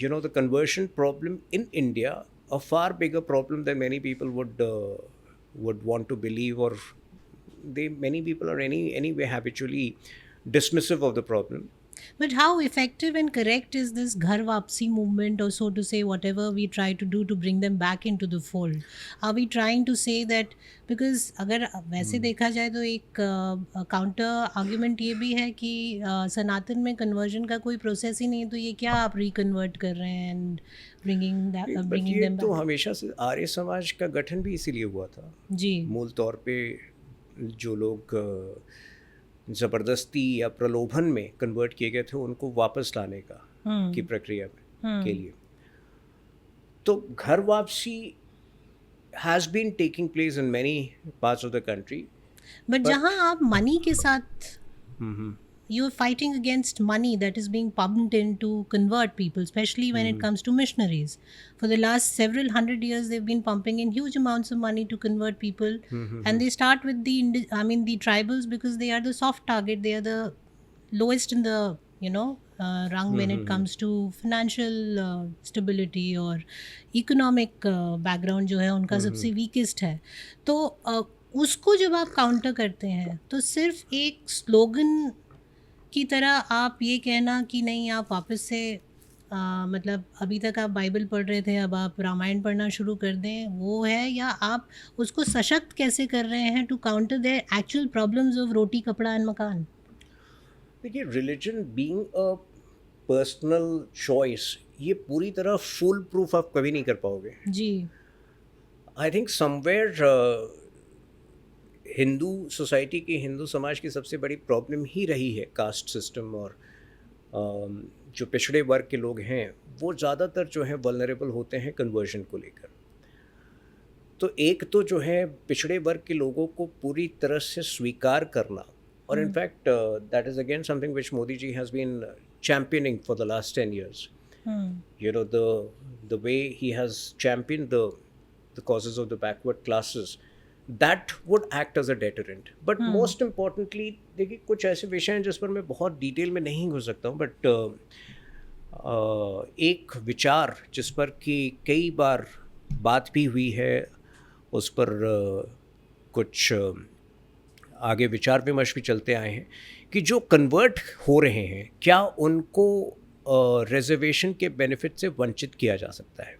you know the conversion problem in India a far bigger problem than many people would want to believe, or many people are anyway habitually dismissive of the problem. But how effective and correct is this Ghar Wapsi movement, or so to say, whatever we try to do to bring them back into the fold? Are we trying to say that, because अगर वैसे देखा जाए तो एक counter argument ये भी है कि सनातन में कन्वर्जन का कोई प्रोसेस ही नहीं है, तो ये क्या आप रिकन्वर्ट कर रहे हैं एंड ब्रिंगिंग देम बैक? तो हमेशा से आर्य समाज का गठन भी इसीलिए हुआ था जी. मूल तौर पे जो लोग ज़बरदस्ती या प्रलोभन में कन्वर्ट किए गए थे, उनको वापस लाने का की प्रक्रिया में के लिए. तो Ghar Wapsi has been taking place in many parts of the country. But जहाँ आप मनी के साथ you're fighting against money that is being pumped in to convert people, especially when it comes to missionaries. For the last several hundred years, they've been pumping in huge amounts of money to convert people. And they start with the tribals, because they are the soft target. They are the lowest in the, rung when it comes to financial stability और economic background जो है उनका सबसे weakest है. तो उसको जब आप काउंटर करते हैं, तो सिर्फ एक स्लोगन की तरह आप ये कहना कि नहीं आप वापस से मतलब अभी तक आप बाइबल पढ़ रहे थे, अब आप रामायण पढ़ना शुरू कर दें, वो है? या आप उसको सशक्त कैसे कर रहे हैं to counter their actual problems of roti kapda and makaan? देखिए, religion being a personal choice, ये पूरी तरह फुल प्रूफ आप कभी नहीं कर पाओगे जी. I think somewhere Hindu society की, हिंदू समाज की सबसे बड़ी प्रॉब्लम ही रही है कास्ट सिस्टम. और जो पिछड़े वर्ग के लोग हैं वो ज़्यादातर जो है वल्नरेबल होते हैं कन्वर्जन को लेकर. तो एक तो जो है पिछड़े वर्ग के लोगों को पूरी तरह से स्वीकार करना, और in fact that is again something which Modi ji has been championing for the last 10 years. You know, the way he has championed the causes of the backward classes, that would act as a deterrent. But most importantly, देखिए, कुछ ऐसे विषय हैं जिस पर मैं बहुत detail में नहीं घुस सकता हूँ, बट एक विचार जिस पर कि कई बार बात भी हुई है, उस पर कुछ आगे विचार विमर्श भी चलते आए हैं कि जो कन्वर्ट हो रहे हैं, क्या उनको रिजर्वेशन के बेनिफिट से वंचित किया जा सकता है?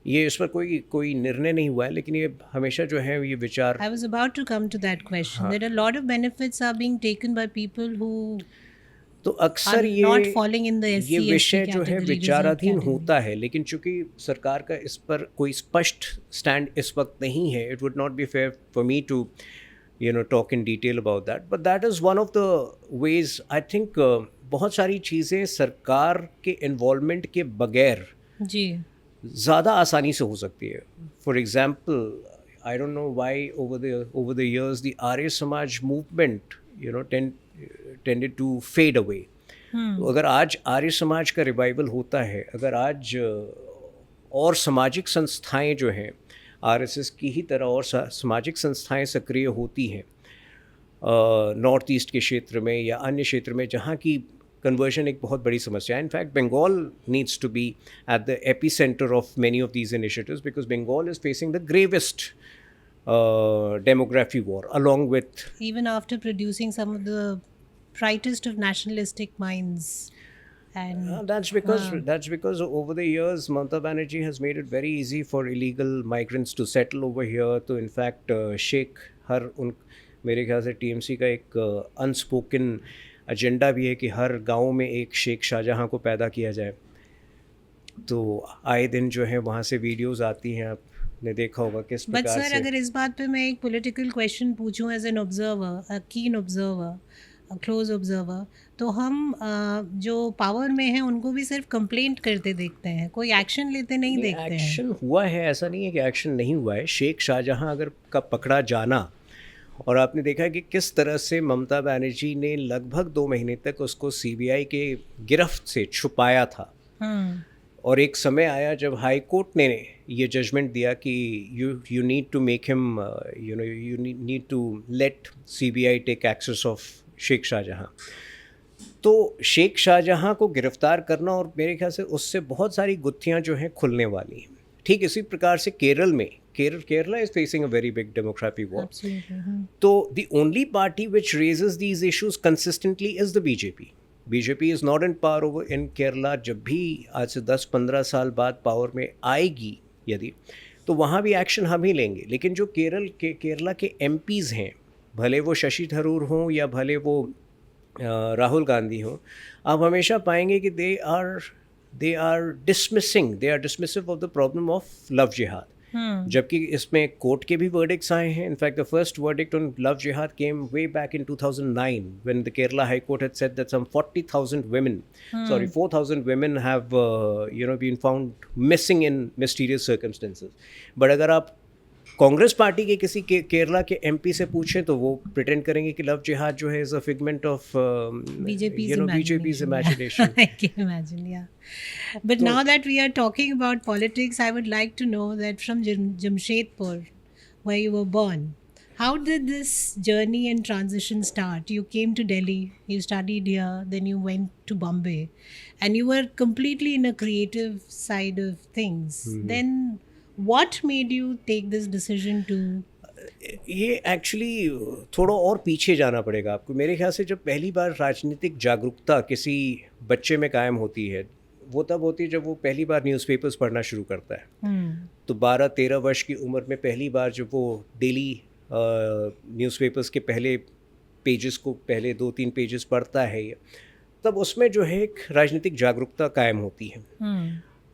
ये इस पर कोई निर्णय नहीं हुआ है, लेकिन ये हमेशा जो है ये विचार. I was about to come to that question. हाँ. That a lot of benefits are being taken by people who तो are अक्सर not falling in the ये SC, ST विषय जो है category, विचाराधीन reserved होता है, लेकिन चूंकि सरकार का इस पर कोई स्पष्ट स्टैंड इस वक्त नहीं है, it would not be fair for me to talk in detail about that, but that is one of the ways I think. बहुत सारी चीज़ें सरकार के इन्वॉल्वमेंट के बगैर जी ज़्यादा आसानी से हो सकती है. For example, I don't know why over the years the Arya Samaj movement tended to fade away. तो अगर आज आर्य समाज का रिवाइवल होता है, अगर आज और सामाजिक संस्थाएं जो हैं आरएसएस की ही तरह और सामाजिक संस्थाएं सक्रिय होती हैं नॉर्थ ईस्ट के क्षेत्र में या अन्य क्षेत्र में जहाँ की कन्वर्जन एक बहुत बड़ी समस्या है. In fact Bengal needs to be at the epicentre of many of these initiatives because Bengal is facing the gravest demography war along with even after producing some of the brightest of nationalistic minds. And that's because over the years Mamata Banerjee has made it very easy for illegal migrants to settle over here. तो in fact Sheikh मेरे ख्याल से TMC का एक unspoken agenda भी है कि हर गांव में एक शेख शाहजहां को पैदा किया जाए. तो आए दिन जो है वहाँ से वीडियोस आती हैं, आपने देखा होगा किस प्रकार से. बट सर अगर इस बात पे मैं एक पॉलिटिकल क्वेश्चन पूछूं एज एन ऑब्जर्वर, अ कीन ऑब्जर्वर, अ क्लोज ऑब्जर्वर, तो हम जो पावर में हैं उनको भी सिर्फ कंप्लेंट करते देखते हैं, कोई एक्शन लेते नहीं देखते हैं. एक्शन हुआ है, ऐसा नहीं है कि एक्शन नहीं हुआ है. शेख शाहजहां अगर का पकड़ा जाना, और आपने देखा है कि किस तरह से ममता बनर्जी ने लगभग 2 महीने तक उसको सीबीआई के गिरफ्त से छुपाया था. और एक समय आया जब हाई कोर्ट ने ये जजमेंट दिया कि you need to make him you need to let CBI take access of Sheikh Shahjahan. तो शेख शाहजहां को गिरफ्तार करना, और मेरे ख्याल से उससे बहुत सारी गुत्थियां जो हैं खुलने वाली हैं. ठीक इसी प्रकार से केरल में Kerala is facing a very big demographic war. तो the only party which raises these issues consistently is the BJP. BJP is not in power over in Kerala. जब भी आज से 10-15 साल बाद पावर में आएगी यदि, तो वहाँ भी एक्शन हम ही लेंगे. लेकिन जो केरला के एमपीज़ हैं, भले वो शशि थरूर हों या भले वो राहुल गांधी हों, आप हमेशा पाएंगे कि they are dismissive of the problem of love jihad. जबकि इसमें कोर्ट के भी वर्डिक्ट्स आए हैं. In fact the first verdict on love jihad came way back in 2009 when the Kerala high court had said that some 4,000 women have been found missing in mysterious circumstances. But अगर आप Congress party के किसी केरला के MP से पूछें तो वो प्रिटेंड करेंगे कि लव जिहाद जो है is a figment of BJP's imagination. I can imagine, yeah. But now that we are talking about politics, I would like to know that from Jamshedpur, where you were born, how did this journey and transition start? You came to Delhi, you studied here, then you went to Bombay, and you were completely in a creative side of things. Then what made you take this decision to? ये actually थोड़ा और पीछे जाना पड़ेगा आपको. मेरे ख्याल से जब पहली बार राजनीतिक जागरूकता किसी बच्चे में कायम होती है, वो तब होती है जब वो पहली बार न्यूज़पेपर्स पढ़ना शुरू करता है. तो 12-13 वर्ष की उम्र में पहली बार जब वो डेली न्यूज़पेपर्स के पहले पेजेस को, पहले 2-3 पेजेस पढ़ता है, तब उसमें जो है एक राजनीतिक जागरूकता कायम होती है.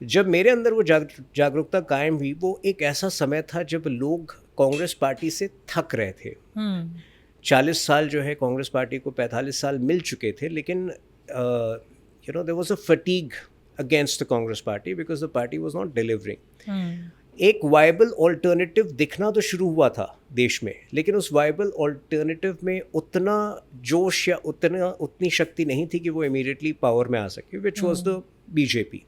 जब मेरे अंदर वो जागरूकता कायम हुई, वो एक ऐसा समय था जब लोग कांग्रेस पार्टी से थक रहे थे. 40 साल जो है कांग्रेस पार्टी को, 45 साल मिल चुके थे, लेकिन there was a fatigue against the Congress party because the party was not delivering. एक वायबल ऑल्टरनेटिव दिखना तो शुरू हुआ था देश में, लेकिन उस वायबल ऑल्टरनेटिव में उतना जोश या उतनी शक्ति नहीं थी कि वो इमीडिएटली पावर में आ सके, विच वॉज द बीजेपी.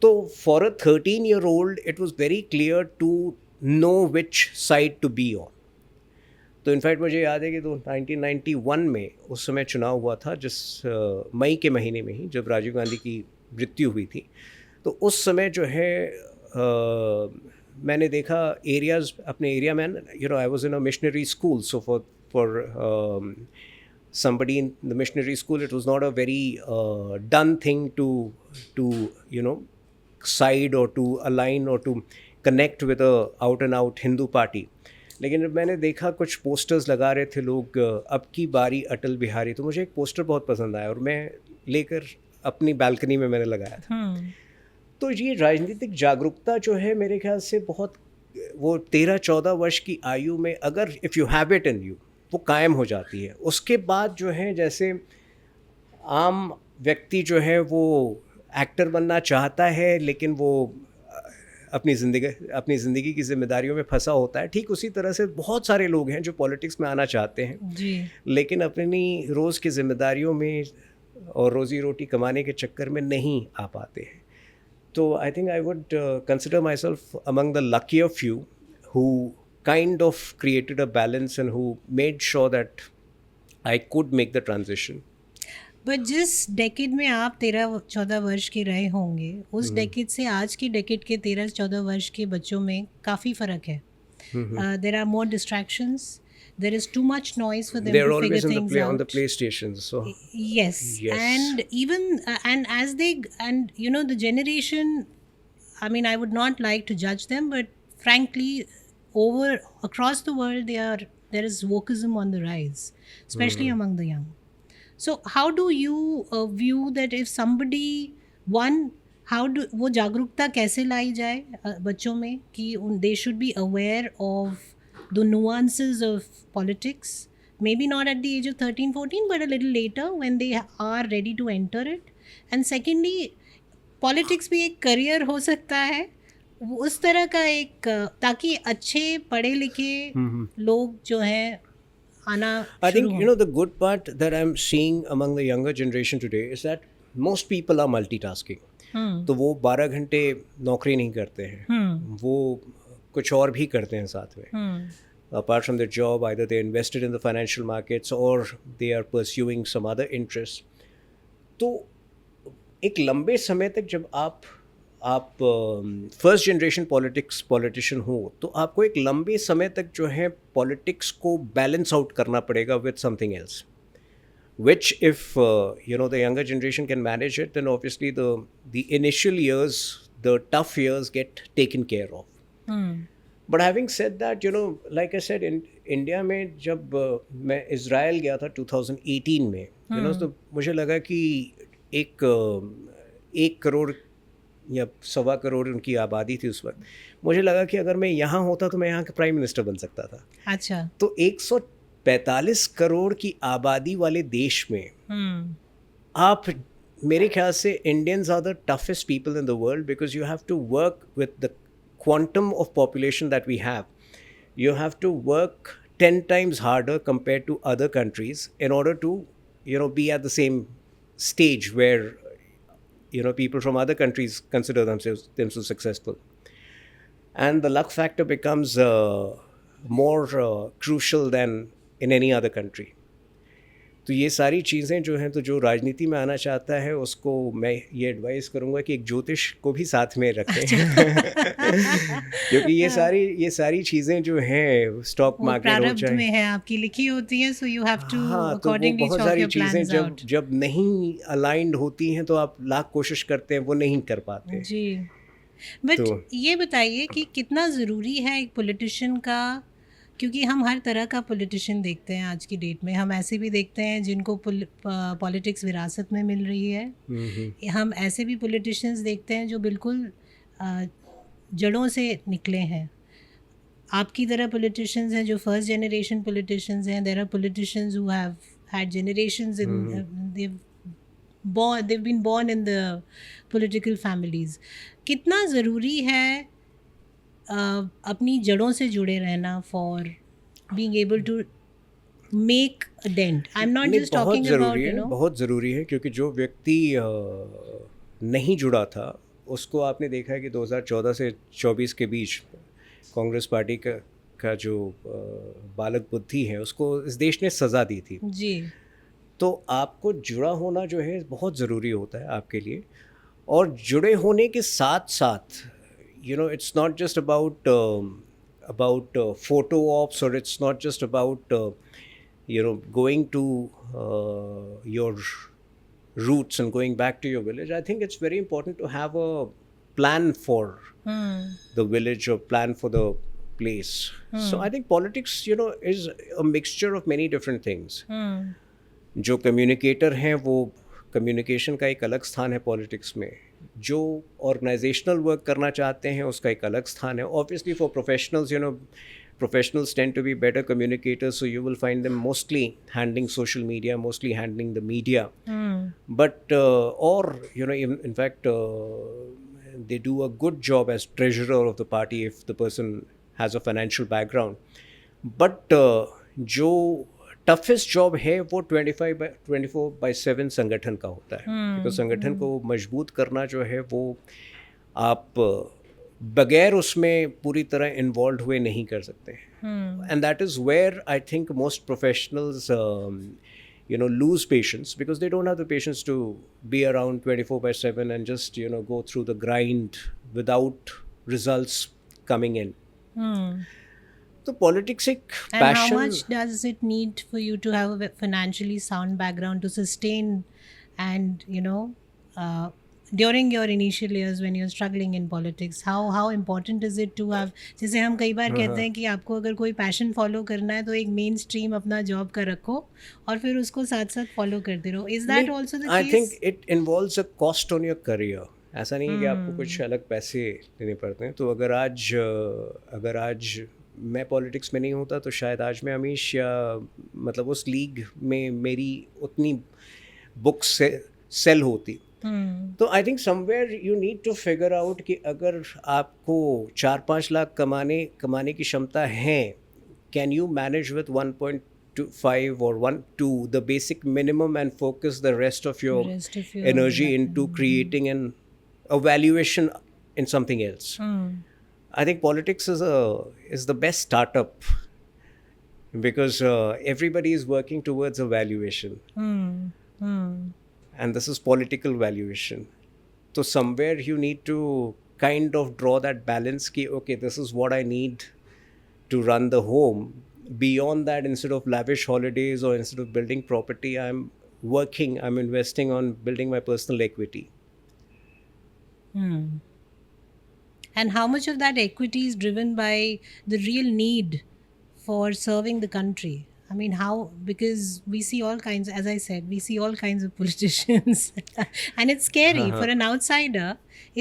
तो for a 13-year-old it was very clear to know which side to be on. तो इनफैक्ट मुझे याद है कि 1991 में उस समय चुनाव हुआ था, जिस मई के महीने में ही, जब राजीव गांधी की मृत्यु हुई थी. तो उस समय जो है मैंने देखा एरियाज़, अपने एरिया में, I was in a missionary school, so for somebody in the missionary school, it was not a very done thing to side or to align or to connect with a out and out Hindu party. लेकिन जब मैंने देखा कुछ posters लगा रहे थे लोग, अब की बारी अटल बिहारी, तो मुझे एक पोस्टर बहुत पसंद आया और मैं लेकर अपनी बालकनी में मैंने लगाया था। तो ये राजनीतिक जागरूकता जो है मेरे ख्याल से बहुत, वो 13-14 वर्ष की आयु में अगर if you have it in you, वो कायम हो जाती है। उसके बाद जो है, जैसे आम व्यक्ति जो है वो एक्टर बनना चाहता है लेकिन वो अपनी ज़िंदगी की जिम्मेदारियों में फंसा होता है, ठीक उसी तरह से बहुत सारे लोग हैं जो पॉलिटिक्स में आना चाहते हैं जी, लेकिन अपनी रोज़ की जिम्मेदारियों में और रोज़ी रोटी कमाने के चक्कर में नहीं आ पाते हैं। तो I think I would consider my self among the luckier few who kind of created a balance and who made sure that I could make the transition. But जिस डेकेड में आप 13-14 वर्ष के रहे होंगे, उस डेकेड से आज की डेकेड के 13-14 वर्ष के बच्चों में काफ़ी फ़र्क है. There are more distractions. There is too much noise for them They're to figure always things out. on the PlayStations. So Yes. And even and as they, and you know, the generation, I mean, I would not like to judge them, but frankly, across the world, there is wokeism on the rise, especially among the young. So how do you view that if somebody, वो जागरूकता कैसे लाई जाए बच्चों में कि they should be aware of the nuances of politics, maybe not at the age of 13-14 but a little later when they are ready to enter it. And secondly, politics भी एक career हो सकता है, उस तरह का एक, ताकि अच्छे पढ़े लिखे लोग जो हैं आना I think, you know, the good part that I'm seeing among the younger generation today is that most people are multitasking. तो वो 12 घंटे नौकरी नहीं करते हैं, वो कुछ और भी करते हैं साथ में. Apart from their job, either they invested in the financial markets or they are pursuing some other interests. तो एक लंबे समय तक जब आप फर्स्ट जनरेशन पॉलिटिशियन हो, तो आपको एक लंबे समय तक जो है पॉलिटिक्स को बैलेंस आउट करना पड़ेगा with something else, which if you know, the younger generation can manage it, then obviously the initial years, the tough years get taken care of. But having said that, you know, like I said, in India में जब मैं Israel गया था 2018 में, you know, तो मुझे लगा कि 1 करोड़ या 1.25 करोड़ उनकी आबादी थी उस वक्त. मुझे लगा कि अगर मैं यहाँ होता तो मैं यहाँ का प्राइम मिनिस्टर बन सकता था. अच्छा. तो 145 करोड़ की आबादी वाले देश में आप, मेरे ख्याल से Indians are the toughest people in the world, because you have to work with the quantum of population that we have. You have to work 10 times harder compared to other countries in order to, you know, be at the same stage where, you know, people from other countries consider themselves successful. And the luck factor becomes more crucial than in any other country. तो ये सारी चीज़ें जो हैं, तो जो राजनीति में आना चाहता है उसको मैं ये एडवाइस करूँगा कि एक ज्योतिष को भी साथ में रखें. क्योंकि ये सारी चीज़ें जो हैं स्टॉक मार्केट हो चाहे, में है आपकी लिखी होती हैं, so you have to accordingly बहुत सारी चीज़ें जब नहीं अलाइंड होती हैं तो आप लाख कोशिश करते हैं, वो नहीं कर पाते जी. बट ये बताइए कि कितना ज़रूरी है एक पॉलिटिशियन का, क्योंकि हम हर तरह का पॉलिटिशियन देखते हैं आज की डेट में. हम ऐसे भी देखते हैं जिनको पॉलिटिक्स विरासत में मिल रही है, हम ऐसे भी पॉलिटिशियंस देखते हैं जो बिल्कुल जड़ों से निकले हैं. आपकी तरह पॉलिटिशियंस हैं जो फर्स्ट जनरेशन पॉलिटिशियंस हैं. There are politicians who have had generations in, they've been born in the political families. कितना ज़रूरी है अपनी जड़ों से जुड़े रहना for being able to make a dent? I'm not just talking about, you know. बहुत ज़रूरी है, क्योंकि जो व्यक्ति नहीं जुड़ा था उसको आपने देखा है कि 2014 से 24 के बीच कांग्रेस पार्टी का जो बालक बुद्धि है उसको इस देश ने सज़ा दी थी जी. तो आपको जुड़ा होना जो है बहुत ज़रूरी होता है आपके लिए. और जुड़े होने के साथ साथ, you know, it's not just about photo ops, or it's not just about you know, going to your roots and going back to your village. I think it's very important to have a plan for the village or plan for the place. So I think politics, is a mixture of many different things. जो communicator हैं वो communication का एक अलग स्थान है politics में, जो ऑर्गेनाइजेशनल वर्क करना चाहते हैं उसका एक अलग स्थान है. Obviously for professionals, professionals tend to be better communicators, so you will find them mostly handling social media, mostly handling the media. But in fact they do a good job as treasurer of the party if the person has a financial background. But जो toughest job है वो 24/7 संगठन का होता है, because संगठन को मजबूत करना जो है वो आप बगैर उसमें पूरी तरह इन्वॉल्व हुए नहीं कर सकते. And that is where I think most professionals lose patience, because they don't have the patience to be around 24/7 and just go through the grind without results coming in. So politics एक passion. And how much does it need for you to have a financially sound background to sustain and during your initial years when you're struggling in politics, how important is it to have, जैसे हम कई बार कहते हैं कि आपको अगर कोई passion follow करना है तो एक मेन स्ट्रीम अपना जॉब का रखो और फिर उसको साथ साथ फॉलो करते रहो. Is that also the case? I think it involves a cost on your career. ऐसा नहीं है कि आपको कुछ अलग पैसे देने पड़ते हैं. तो अगर आज मैं पॉलिटिक्स में नहीं होता तो शायद आज मैं अमीश या मतलब उस लीग में मेरी उतनी बुक्स सेल होती. तो I think somewhere you need to figure out कि अगर आपको 4-5 लाख कमाने की क्षमता है, can you manage with 1.25 or 1.2 the basic minimum and focus the rest of your energy into creating a valuation in something else. I think politics is the best startup because everybody is working towards a valuation. And this is political valuation. So somewhere you need to kind of draw that balance ki, okay, this is what I need to run the home. Beyond that, instead of lavish holidays or instead of building property, I'm investing on building my personal equity. And how much of that equity is driven by the real need for serving the country? I mean, how? Because we see all kinds, as I said, we see all kinds of politicians. And it's scary. For an outsider,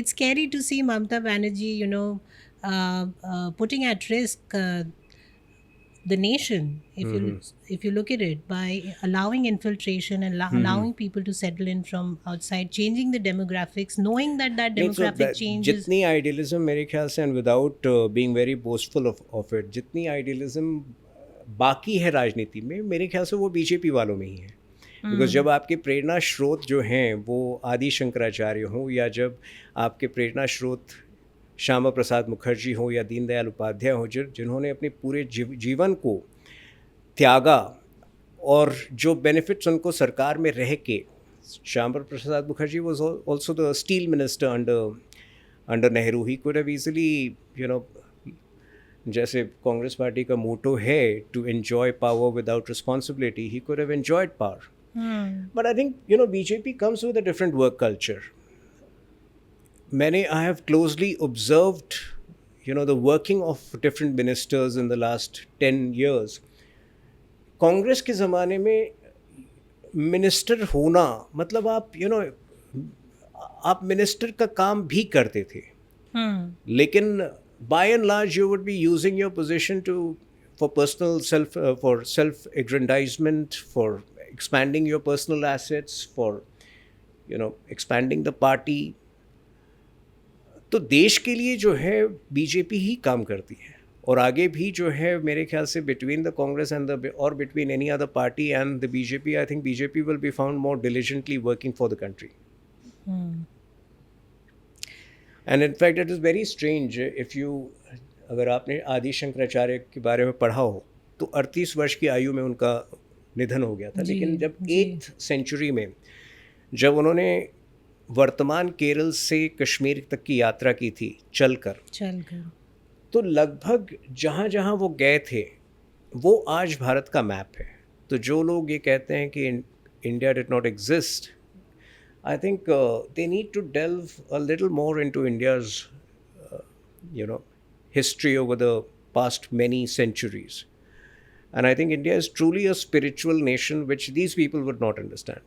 it's scary to see Mamata Banerjee, putting at risk the nation, if you look at it, by allowing infiltration and allowing people to settle in from outside, changing the demographics, knowing that demographic change is... Jitni idealism, मेरे ख्याल से, and without being very boastful of it, जितनी idealism बाकी है राजनीति में, मेरे ख्याल से वो बीजेपी वालों में ही है. बिकॉज जब आपके प्रेरणा स्रोत जो हैं वो आदि शंकराचार्य हों, या जब आपके प्रेरणा स्रोत श्यामा प्रसाद मुखर्जी हों या दीनदयाल उपाध्याय हों, जिन्होंने अपने पूरे जीवन को त्यागा और जो बेनिफिट्स उनको सरकार में रह के, Shyama Prasad Mukherjee was also the steel minister under Nehru. He could have easily जैसे कांग्रेस पार्टी का मोटो है to enjoy power without responsibility, he could have enjoyed power. But I think BJP comes with a different work culture. I have closely observed the working of different ministers in the last 10 years. Congress के ज़माने में minister होना मतलब आप minister का काम भी करते थे, लेकिन by and large you would be using your position for personal self-aggrandizement, for expanding your personal assets, for expanding the party. तो देश के लिए जो है बीजेपी ही काम करती है, और आगे भी जो है मेरे ख्याल से between the Congress and or between any other party and the BJP, I think BJP will be found more diligently working for the country. And in fact, it is very strange अगर आपने आदि शंकराचार्य के बारे में पढ़ा हो तो 38 वर्ष की आयु में उनका निधन हो गया था. लेकिन जब 8th century में जब उन्होंने वर्तमान केरल से कश्मीर तक की यात्रा की थी चलकर, तो लगभग जहाँ जहाँ वो गए थे वो आज भारत का मैप है. तो जो लोग ये कहते हैं कि India did not exist, I think they need to delve a little more into India's, you know, history over the past many centuries. And I think India is truly a spiritual nation, which these people would not understand.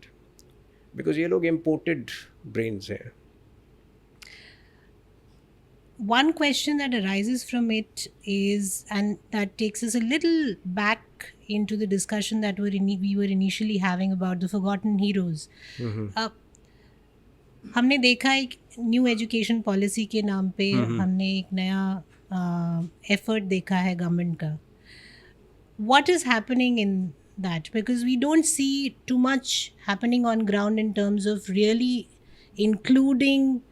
Because ये लोग imported brains हैं. One question that arises from it is, and that takes us a little back into the discussion that we were initially having about the forgotten heroes. हमने देखा एक new education policy के नाम पे हमने एक नया एफर्ट देखा है गवर्नमेंट का. What is happening in that? Because we don't see too much happening on ground in terms of really including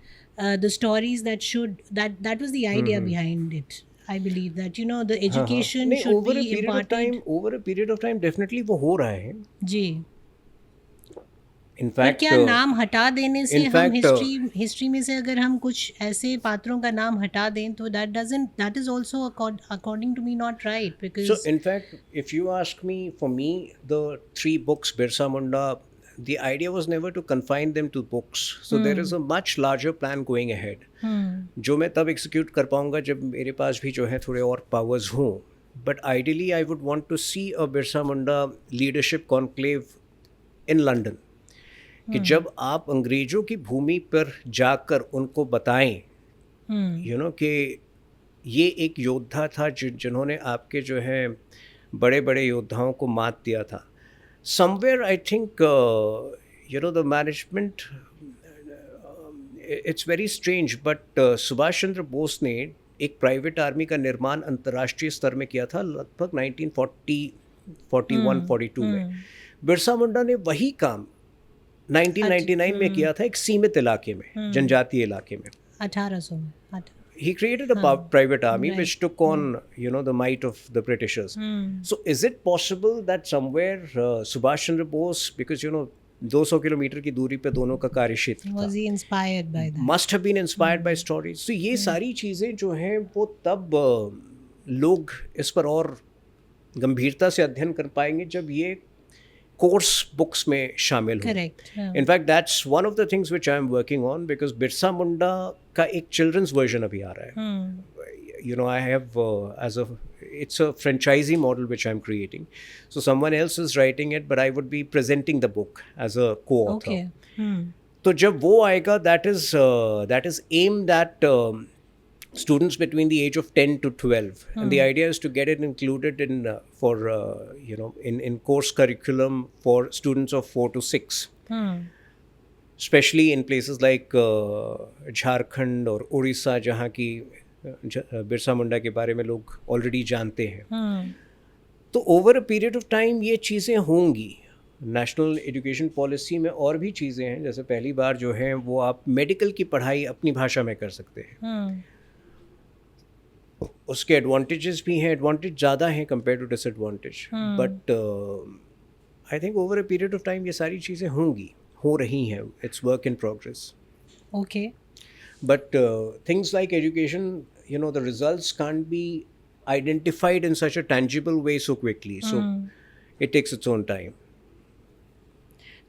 the stories that was the idea behind it. I believe that, you know, the education should be imparted. Over a period of time definitely वो हो रहा है जी. In fact क्या नाम हटा देने से हम हिस्ट्री में से अगर हम कुछ ऐसे पात्रों का नाम हटा दें तो that is also according to me not right, because so in fact if you ask me, for me the 3 books Birsa Munda, the idea was never to confine them to books, so there is a much larger plan going ahead जो मैं तब execute कर पाऊंगा जब मेरे पास भी जो है थोड़े और powers हों. But ideally I would want to see a Birsa Munda leadership conclave in London, कि जब आप अंग्रेजों की भूमि पर जाकर उनको बताएं यू नो कि ये एक योद्धा था जिन्होंने आपके जो है बड़े बड़े योद्धाओं को मात दिया था. Somewhere I think you know the management, it's very strange, but Subhas Chandra Bose ने एक प्राइवेट आर्मी का निर्माण अंतर्राष्ट्रीय स्तर में किया था लगभग 1941-42 में. बिरसा मुंडा ने वही काम 1999 में किया था एक सीमित इलाके में, जनजातीय इलाके में. 1800 में he created a private army which took on you know the might of the Britishers. So is it possible that somewhere Subhash Chandra Bose, because you know 200 kilometre की दूरी पे दोनों का कार्य क्षेत्र था, was he inspired by that? must have been inspired by stories. So ये सारी चीज़ें जो हैं वो तब लोग इस पर और गंभीरता से अध्ययन कर पाएंगे जब ये कोर्स बुक्स में शामिल हो. In fact that's one of the things which I am working on, because Birsa Munda का एक चिल्ड्रंस वर्जन अभी आ रहा है. You know I have as a it's a franchisee model which I'm creating, so someone else is writing it but I would be presenting the book as a co-author. तो जब वो आएगा, that is aimed at students between the age of 10 to 12, and the idea is to get it included in for you know in course curriculum for students of 4 to 6, especially in places like Jharkhand और उड़ीसा, जहाँ की बिरसा मुंडा के बारे में लोग already जानते हैं. तो over a period of time ये चीज़ें होंगी. नेशनल एजुकेशन पॉलिसी में और भी चीज़ें हैं, जैसे पहली बार जो है वो आप मेडिकल की पढ़ाई अपनी भाषा में कर सकते हैं. उसके एडवांटेजेस भी हैं, एडवांटेज ज़्यादा हैं compare to disadvantage, but I think over a period of time ये सारी चीज़ें होंगी, हो रही हैं. It's work in progress. Okay. But things like education, you know, the results can't be identified in such a tangible way so quickly. So it takes its own time.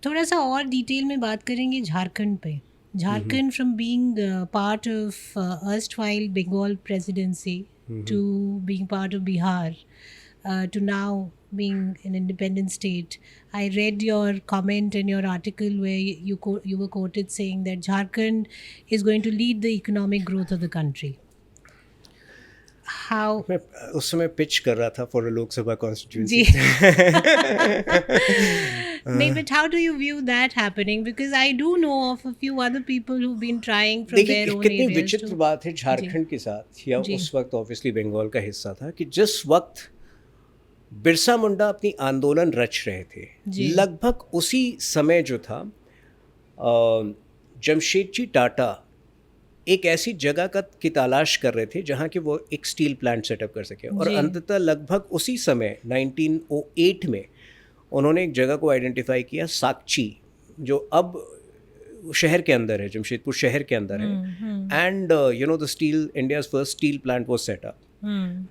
थोड़ा सा और डिटेल में बात करेंगे झारखंड पे. Jharkhand from being part of erstwhile Bengal presidency to being part of Bihar to now being an independent state. I read your comment in your article where you were quoted saying that Jharkhand is going to lead the economic growth of the country. How? मैं उस समय pitch कर रहा था for a Lok Sabha constituency. नहीं, but how do you view that happening? Because I do know of a few other people who've been trying from their own areas. कितनी विचित्र बात है झारखंड के साथ, या उस वक्त ऑब्वियसली बंगाल का हिस्सा था, कि जिस वक्त बिरसा मुंडा अपनी आंदोलन रच रहे थे, लगभग उसी समय जो था जमशेदजी टाटा एक ऐसी जगह की तलाश कर रहे थे जहाँ कि वो एक स्टील प्लांट सेटअप कर सके. और अंततः लगभग उसी समय 1908 में उन्होंने एक जगह को आइडेंटिफाई किया, साकची, जो अब शहर के अंदर है, जमशेदपुर शहर के अंदर है. And you know the steel, India's first steel plant was set up.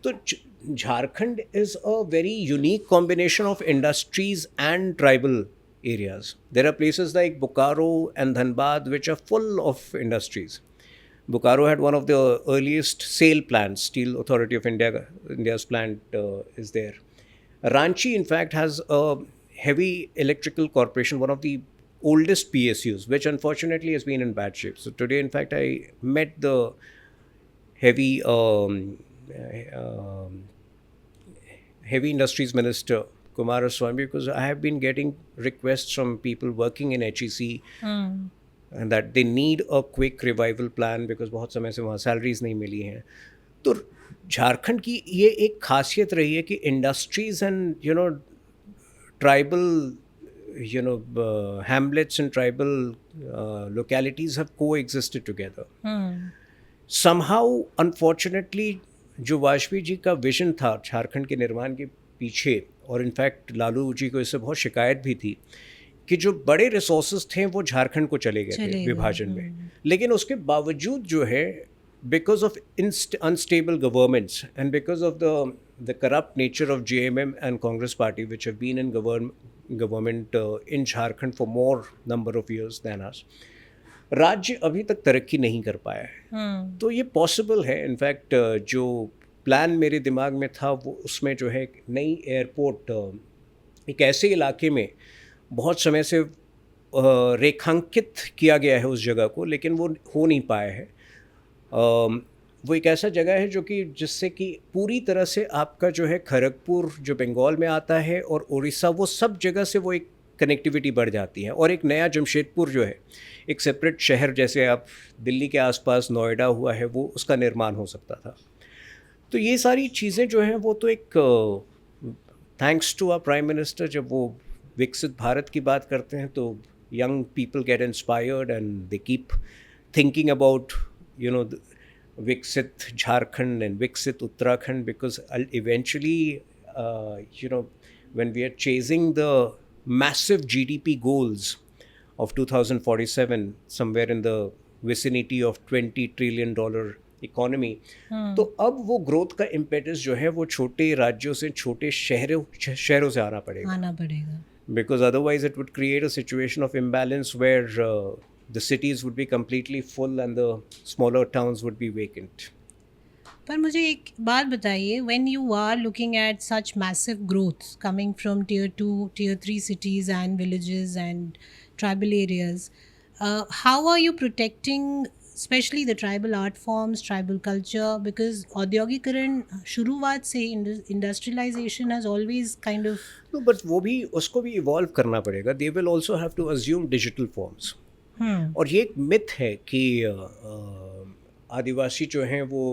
तो Jharkhand is a very unique combination of industries and tribal areas. There are places like Bokaro and Dhanbad which are full of industries. Bokaro had one of the earliest SAIL plants, Steel Authority of India. India's plant is there. Ranchi, in fact, has a heavy electrical corporation, one of the oldest PSUs, which unfortunately has been in bad shape. So today, in fact, I met the heavy heavy industries minister Kumaraswamy, because I have been getting requests from people working in HEC and that they need a quick revival plan because बहुत समय से वहाँ salaries नहीं मिली हैं. तो झारखंड की ये एक खासियत रही है कि industries and tribal hamlets and tribal localities have coexisted together. Somehow, unfortunately, जो वाजपेयी जी का विजन था झारखंड के निर्माण के पीछे, और इनफैक्ट लालू जी को इससे बहुत शिकायत भी थी कि जो बड़े रिसोर्सेज थे वो झारखंड को चले गए थे विभाजन में. लेकिन उसके बावजूद जो है, because of unstable governments and because of the corrupt nature of JMM and Congress party, which have been in government in Jharkhand for more number of years than us, राज्य अभी तक तरक्की नहीं कर पाया है. तो ये पॉसिबल है. इनफैक्ट जो प्लान मेरे दिमाग में था वो उसमें जो है नई एयरपोर्ट एक ऐसे इलाके में बहुत समय से रेखांकित किया गया है उस जगह को, लेकिन वो हो नहीं पाया है. वो एक ऐसा जगह है जो कि जिससे कि पूरी तरह से आपका जो है खड़गपुर जो बंगाल में आता है और उड़ीसा, वो सब जगह से वो एक कनेक्टिविटी बढ़ जाती है. और एक नया जमशेदपुर जो है एक सेपरेट शहर, जैसे आप दिल्ली के आसपास नोएडा हुआ है, वो उसका निर्माण हो सकता था. तो ये सारी चीज़ें जो हैं वो तो एक thanks to our prime minister, जब वो विकसित भारत की बात करते हैं तो young people get inspired and they keep thinking about Viksit Jharkhand and Viksit Uttarakhand, because eventually, when we are chasing the massive GDP goals of 2047, somewhere in the vicinity of $20 trillion economy, तो अब वो growth का impetus जो है वो छोटे राज्यों से, छोटे शहरों से आना पड़ेगा. Because otherwise it would create a situation of imbalance where the cities would be completely full and the smaller towns would be vacant. पर मुझे एक बात बताइए, when you are looking at such massive growth coming from tier 2, tier 3 cities and villages and tribal areas, how are you protecting especially the tribal art forms, tribal culture? Because औद्योगिकरण शुरुआत से industrialization has always kind of... No, but वो भी उसको भी evolve करना पड़ेगा. They will also have to assume digital forms. और ये एक मिथ है कि आदिवासी जो हैं वो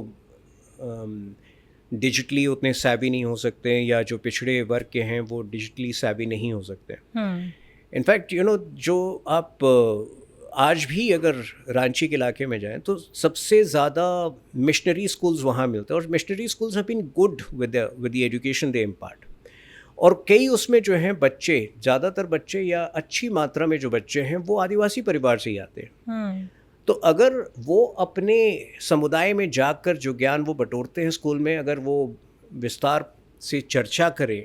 डिजिटली उतने savvy नहीं हो सकते हैं, या जो पिछड़े वर्ग के हैं वो डिजिटली savvy नहीं हो सकते. इनफैक्ट जो आप आज भी अगर रांची के इलाके में जाएं तो सबसे ज़्यादा मिशनरी स्कूल्स वहाँ मिलते हैं, और missionary schools have been good with the education they impart. और कई उसमें जो हैं बच्चे, ज़्यादातर बच्चे या अच्छी मात्रा में जो बच्चे हैं वो आदिवासी परिवार से ही आते हैं. तो अगर वो अपने समुदाय में जाकर जो ज्ञान वो बटोरते हैं स्कूल में, अगर वो विस्तार से चर्चा करें,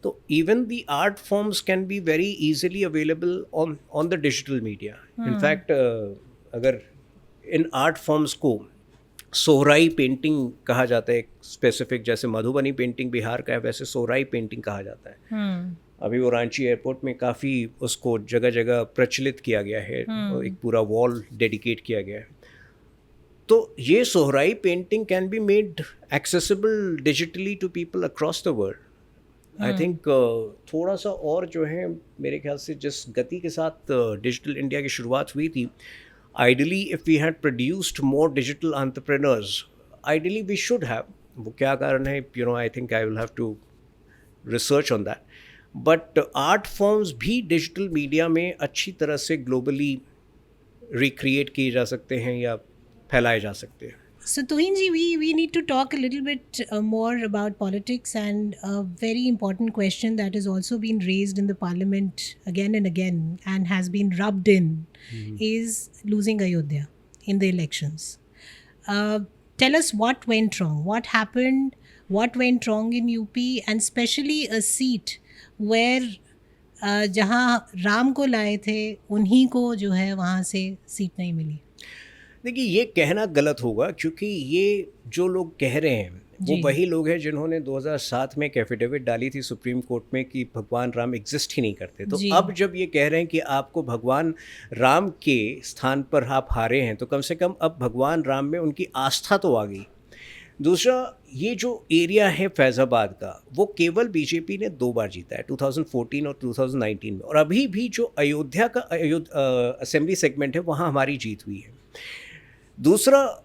तो even the art forms can be very easily available on the digital media. In fact, अगर इन आर्ट फॉर्म्स को सोहराई पेंटिंग कहा जाता है, एक स्पेसिफिक, जैसे मधुबनी पेंटिंग बिहार का है वैसे सोहराई पेंटिंग कहा जाता है. अभी वो रांची एयरपोर्ट में काफ़ी उसको जगह जगह प्रचलित किया गया है, एक पूरा वॉल डेडिकेट किया गया है. तो ये Sohrai painting can be made accessible digitally to people across the world. I think थोड़ा सा और जो है मेरे ख्याल से जिस गति के साथ डिजिटल इंडिया की शुरुआत हुई थी, ideally if we had produced more digital entrepreneurs, ideally we should have. वो क्या कारण है, I think I will have to research on that. But art forms भी डिजिटल मीडिया में अच्छी तरह से ग्लोबली रिक्रिएट किए जा सकते हैं या फैलाए जा सकते हैं. So Tuhinji, we need to talk a little bit more about politics, and a very important question that has also been raised in the parliament again and again and has been rubbed in is losing Ayodhya in the elections. Tell us what went wrong, what happened, what went wrong in UP, and especially a seat where जहाँ राम को लाए थे उन्हीं को जो है वहाँ से सीट नहीं मिली। देखिए, ये कहना गलत होगा, क्योंकि ये जो लोग कह रहे हैं वो वही लोग हैं जिन्होंने 2007 में एक एफिडेविट डाली थी सुप्रीम कोर्ट में कि भगवान राम एग्जिस्ट ही नहीं करते। तो अब जब ये कह रहे हैं कि आपको भगवान राम के स्थान पर आप हारे हैं, तो कम से कम अब भगवान राम में उनकी आस्था तो आ गई। दूसरा, ये जो एरिया है फैज़ाबाद का, वो केवल बीजेपी ने 2 बार जीता है, 2014 और 2019 में, और अभी भी जो अयोध्या का असेंबली सेगमेंट है वहाँ हमारी जीत हुई है। दूसरा,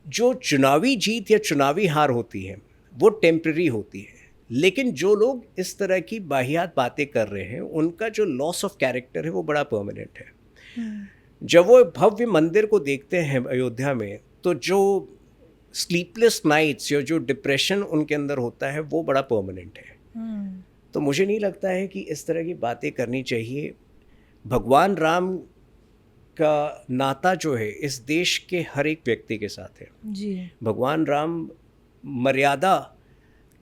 जो चुनावी जीत या चुनावी हार होती है वो टेम्पररी होती है, लेकिन जो लोग इस तरह की बाहियात बातें कर रहे हैं उनका जो लॉस ऑफ कैरेक्टर है वो बड़ा परमानेंट है। जब वो भव्य मंदिर को देखते हैं अयोध्या में, तो जो स्लीपलेस नाइट्स या जो डिप्रेशन उनके अंदर होता है वो बड़ा परमानेंट है। तो मुझे नहीं लगता है कि इस तरह की बातें करनी चाहिए। भगवान राम का नाता जो है इस देश के हर एक व्यक्ति के साथ है जी। भगवान राम मर्यादा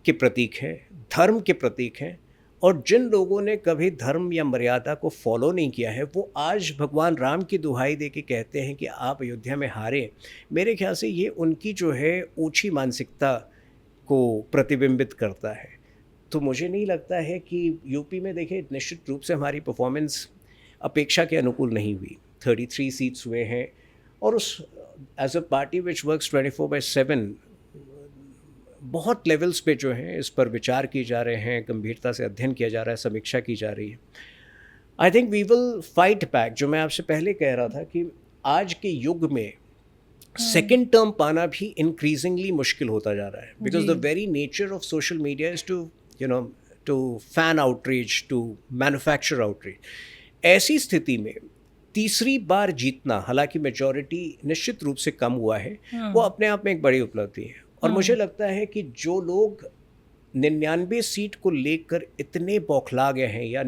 के प्रतीक है, धर्म के प्रतीक हैं, और जिन लोगों ने कभी धर्म या मर्यादा को फॉलो नहीं किया है वो आज भगवान राम की दुहाई दे के कहते हैं कि आप अयोध्या में हारे। मेरे ख्याल से ये उनकी जो है ऊंची मानसिकता को प्रतिबिंबित करता है। तो मुझे नहीं लगता है कि यूपी में देखिए निश्चित रूप से हमारी परफॉर्मेंस अपेक्षा के अनुकूल नहीं हुई। 33 सीट्स हुए हैं, और उस as a party which works 24/7 बहुत लेवल्स पे जो है इस पर विचार किए जा रहे हैं, गंभीरता से अध्ययन किया जा रहा है, समीक्षा की जा रही है। I think we will fight back. जो मैं आपसे पहले कह रहा था कि आज के युग में सेकेंड टर्म पाना भी इंक्रीजिंगली मुश्किल होता जा रहा है, because the very nature of social media is to fan outreach, to manufacture outreach. ऐसी स्थिति में तीसरी बार जीतना, हालांकि मेजॉरिटी निश्चित रूप से कम हुआ है, वो अपने आप में एक बड़ी उपलब्धि है। और मुझे लगता है कि जो लोग 99 सीट को लेकर इतने बौखला गए हैं, या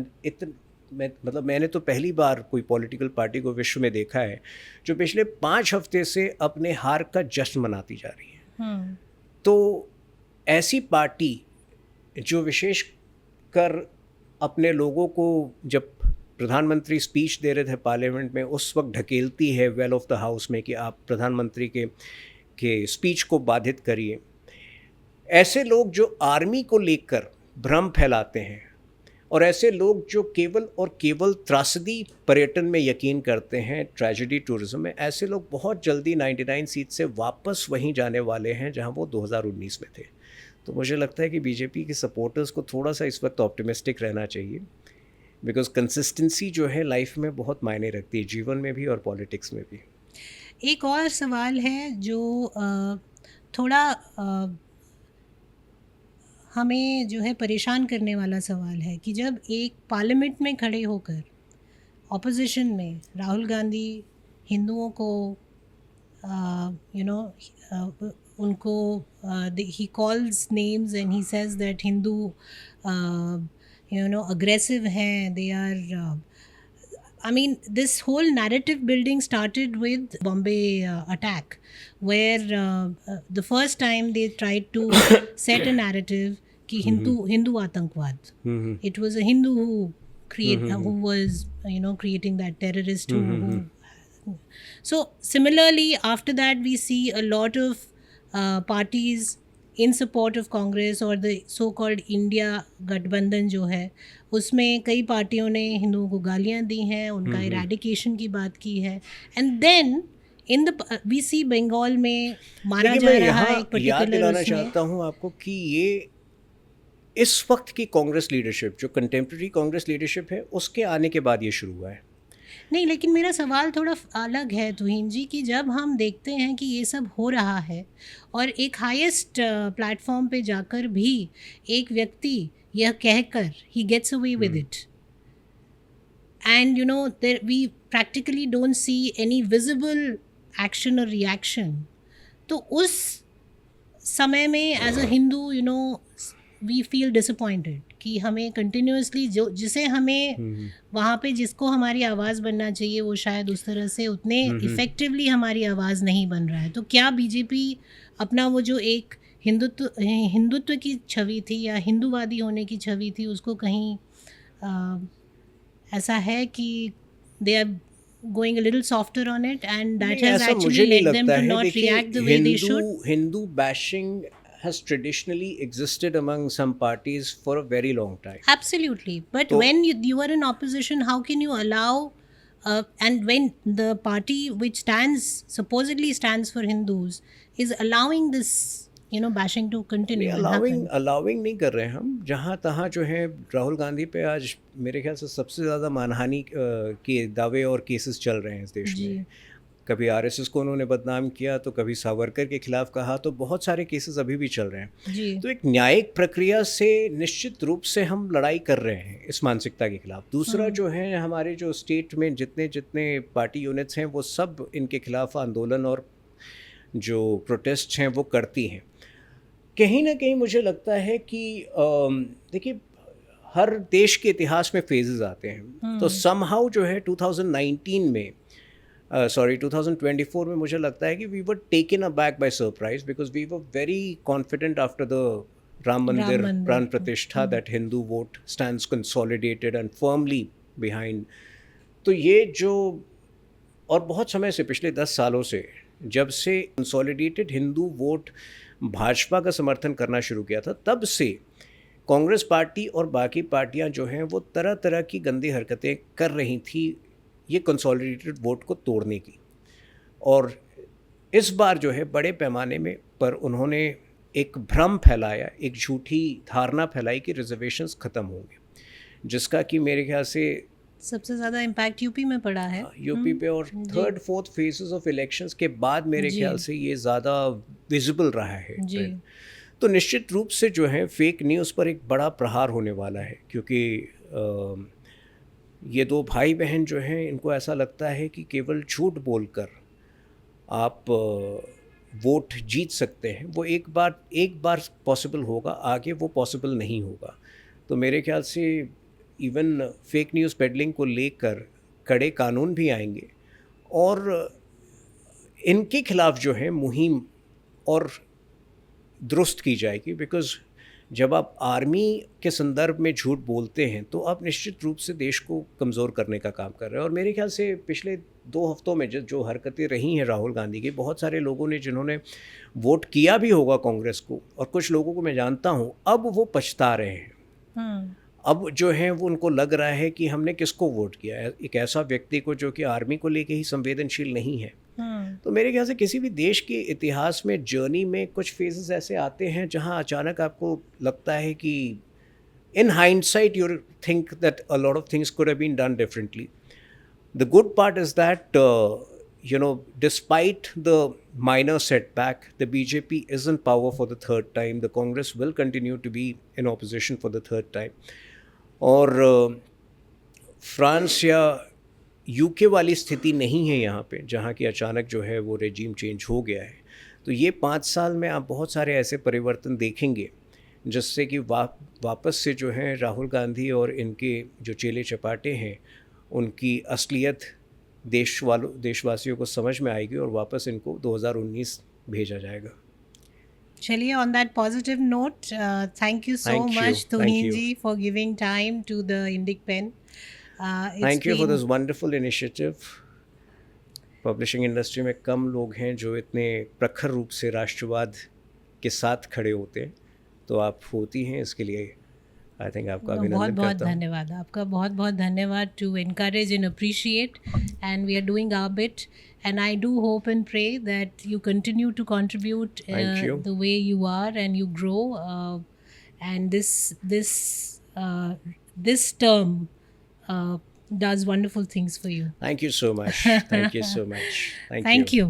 मतलब मैंने तो पहली बार कोई पॉलिटिकल पार्टी को विश्व में देखा है जो पिछले 5 हफ्ते से अपने हार का जश्न मनाती जा रही है। तो ऐसी पार्टी जो विशेष कर अपने लोगों को, जब प्रधानमंत्री स्पीच दे रहे थे पार्लियामेंट में, उस वक्त ढकेलती है वेल ऑफ द हाउस में कि आप प्रधानमंत्री के स्पीच को बाधित करिए। ऐसे लोग जो आर्मी को लेकर भ्रम फैलाते हैं, और ऐसे लोग जो केवल और केवल त्रासदी पर्यटन में यकीन करते हैं, ट्रेजेडी टूरिज्म में, ऐसे लोग बहुत जल्दी 99 सीट से वापस वहीं जाने वाले हैं जहां वो 2019 में थे। तो मुझे लगता है कि बीजेपी के सपोर्टर्स को थोड़ा सा इस वक्त ऑप्टिमिस्टिक रहना चाहिए, बिकॉज कंसिस्टेंसी जो है लाइफ में बहुत मायने रखती है, जीवन में भी और पॉलिटिक्स में भी। एक और सवाल है जो थोड़ा हमें जो है परेशान करने वाला सवाल है कि जब एक पार्लियामेंट में खड़े होकर ऑपोजिशन में राहुल गांधी हिंदुओं को उनको he calls names and he says that Hindu aggressive हैं, they are I mean, this whole narrative building started with Bombay attack, where the first time they tried to set a narrative कि Hindu आतंकवाद. It was a Hindu who was creating that terrorist who. So similarly, after that we see a lot of parties in support of Congress or the so-called India गठबंधन जो है, उसमें कई पार्टियों ने हिंदुओं को गालियाँ दी हैं, उनका इरेडिकेशन की बात की है, and then in the V C Bengal में मारा जा रहा है एक पर्टिकुलर। याद दिलाना चाहता हूँ आपको कि ये इस वक्त की कांग्रेस लीडरशिप, जो कंटेम्प्रेरी कांग्रेस लीडरशिप है, उसके आने के बाद ये शुरू हुआ है। नहीं, लेकिन मेरा सवाल थोड़ा अलग है तुहिन जी, कि जब हम देखते हैं कि ये सब हो रहा है और एक हाईएस्ट प्लेटफॉर्म पे जाकर भी एक व्यक्ति यह कहकर ही gets away with it, and there we practically don't see any visible action और रिएक्शन, तो उस समय में as a Hindu we feel disappointed कि हमें कंटिन्यूसली जिसे हमें वहाँ पे जिसको हमारी आवाज़ बनना चाहिए वो शायद उस तरह से उतने इफ़ेक्टिवली हमारी आवाज़ नहीं बन रहा है। तो क्या बीजेपी अपना वो जो एक हिंदुत्व की छवि थी या हिंदूवादी होने की छवि थी उसको कहीं ऐसा है कि they are going a little softer on it, and that नहीं, has ऐसा actually मुझे नहीं led them लगता to है। not देखिए, react the way they should. Hindu bashing has traditionally existed among some parties for a very long time. Absolutely, but तो when you are in opposition, how can you allow and when the party which supposedly stands for Hindus is allowing this bashing to continue and happen? Allowing नहीं कर रहे हैं हम। जहाँ तहाँ जो है राहुल गांधी पे आज मेरे ख्याल से सबसे ज़्यादा मानहानि के दावे और केसेस चल रहे हैं इस देश जी। में। कभी आरएसएस को उन्होंने बदनाम किया, तो कभी सावरकर के खिलाफ कहा, तो बहुत सारे केसेस अभी भी चल रहे हैं। जी। तो एक न्यायिक प्रक्रिया से निश्चित रूप से हम लड़ाई कर रहे हैं इस मानसिकता के खिलाफ। दूसरा जो है, हमारे जो स्टेट में जितने जितने पार्टी यूनिट्स हैं वो सब इनके खिलाफ आंदोलन और जो प्रोटेस्ट हैं वो करती हैं। कहीं ना कहीं मुझे लगता है कि देखिए, हर देश के इतिहास में फेजेस आते हैं। तो समहाउ जो है 2019 में 2024 में मुझे लगता है कि we were taken aback by surprise, because we were very confident after the Ram Mandir Pran Pratishtha that Hindu vote stands consolidated and firmly behind. तो ये जो, और बहुत समय से, पिछले 10 सालों से, जब से कंसोलिडेटेड हिंदू वोट भाजपा का समर्थन करना शुरू किया था, तब से कांग्रेस पार्टी और बाकी पार्टियां जो हैं वो तरह तरह की गंदी हरकतें कर रही थी ये कंसोलिडेटेड वोट को तोड़ने की। और इस बार जो है बड़े पैमाने में पर उन्होंने एक भ्रम फैलाया, एक झूठी धारणा फैलाई कि रिजर्वेशंस ख़त्म होंगे, जिसका कि मेरे ख्याल से सबसे ज़्यादा इम्पैक्ट यूपी में पड़ा है। यूपी पे, और third fourth phases of elections के बाद मेरे ख्याल से ये ज़्यादा विजिबल रहा है। जी। तो निश्चित रूप से जो है फेक न्यूज़ पर एक बड़ा प्रहार होने वाला है, क्योंकि ये दो भाई बहन जो हैं इनको ऐसा लगता है कि केवल झूठ बोलकर आप वोट जीत सकते हैं। वो एक बार पॉसिबल होगा, आगे वो पॉसिबल नहीं होगा। तो मेरे ख्याल से इवन फेक न्यूज़ पेडलिंग को लेकर कड़े कानून भी आएंगे और इनके खिलाफ जो है मुहिम और दुरुस्त की जाएगी। बिकॉज़ जब आप आर्मी के संदर्भ में झूठ बोलते हैं तो आप निश्चित रूप से देश को कमज़ोर करने का काम कर रहे हैं। और मेरे ख्याल से पिछले 2 हफ्तों में जो हरकतें रही हैं राहुल गांधी की, बहुत सारे लोगों ने जिन्होंने वोट किया भी होगा कांग्रेस को, और कुछ लोगों को मैं जानता हूँ, अब वो पछता रहे हैं। अब जो है वो उनको लग रहा है कि हमने किसको वोट किया है, एक ऐसा व्यक्ति को जो कि आर्मी को लेके ही संवेदनशील नहीं है। तो मेरे ख्याल से किसी भी देश के इतिहास में जर्नी में कुछ फेजेस ऐसे आते हैं जहां अचानक आपको लगता है कि in hindsight you think that a lot of things could have been done differently. The good part is that despite the minor setback, the BJP is in power for the third time. The Congress will continue to be in opposition for the third time. और France या UK वाली स्थिति नहीं है यहाँ पे, जहाँ की अचानक जो है वो रेजीम चेंज हो गया है। तो ये 5 साल में आप बहुत सारे ऐसे परिवर्तन देखेंगे जिससे कि वापस से जो है राहुल गांधी और इनके जो चेले चपाटे हैं उनकी असलियत देशवासियों को समझ में आएगी और वापस इनको 2019 भेजा जाएगा। चलिए, on that positive note, thank you so much, Tuhin ji, for giving time to the Indic Pen. Thank you for this wonderful initiative. Publishing industry में कम लोग हैं जो इतने प्रखर रूप से राष्ट्रवाद के साथ खड़े होते हैं, तो आप होती हैं, इसके लिए आई थिंक आपका अभिनंदन करता हूं। धन्यवाद आपका, बहुत बहुत धन्यवाद to encourage and appreciate, and we are doing our bit, and I do hope and pray that you continue to contribute the way you are and you grow, and this term does wonderful things for you. Thank you so much. Thank you so much. Thank you.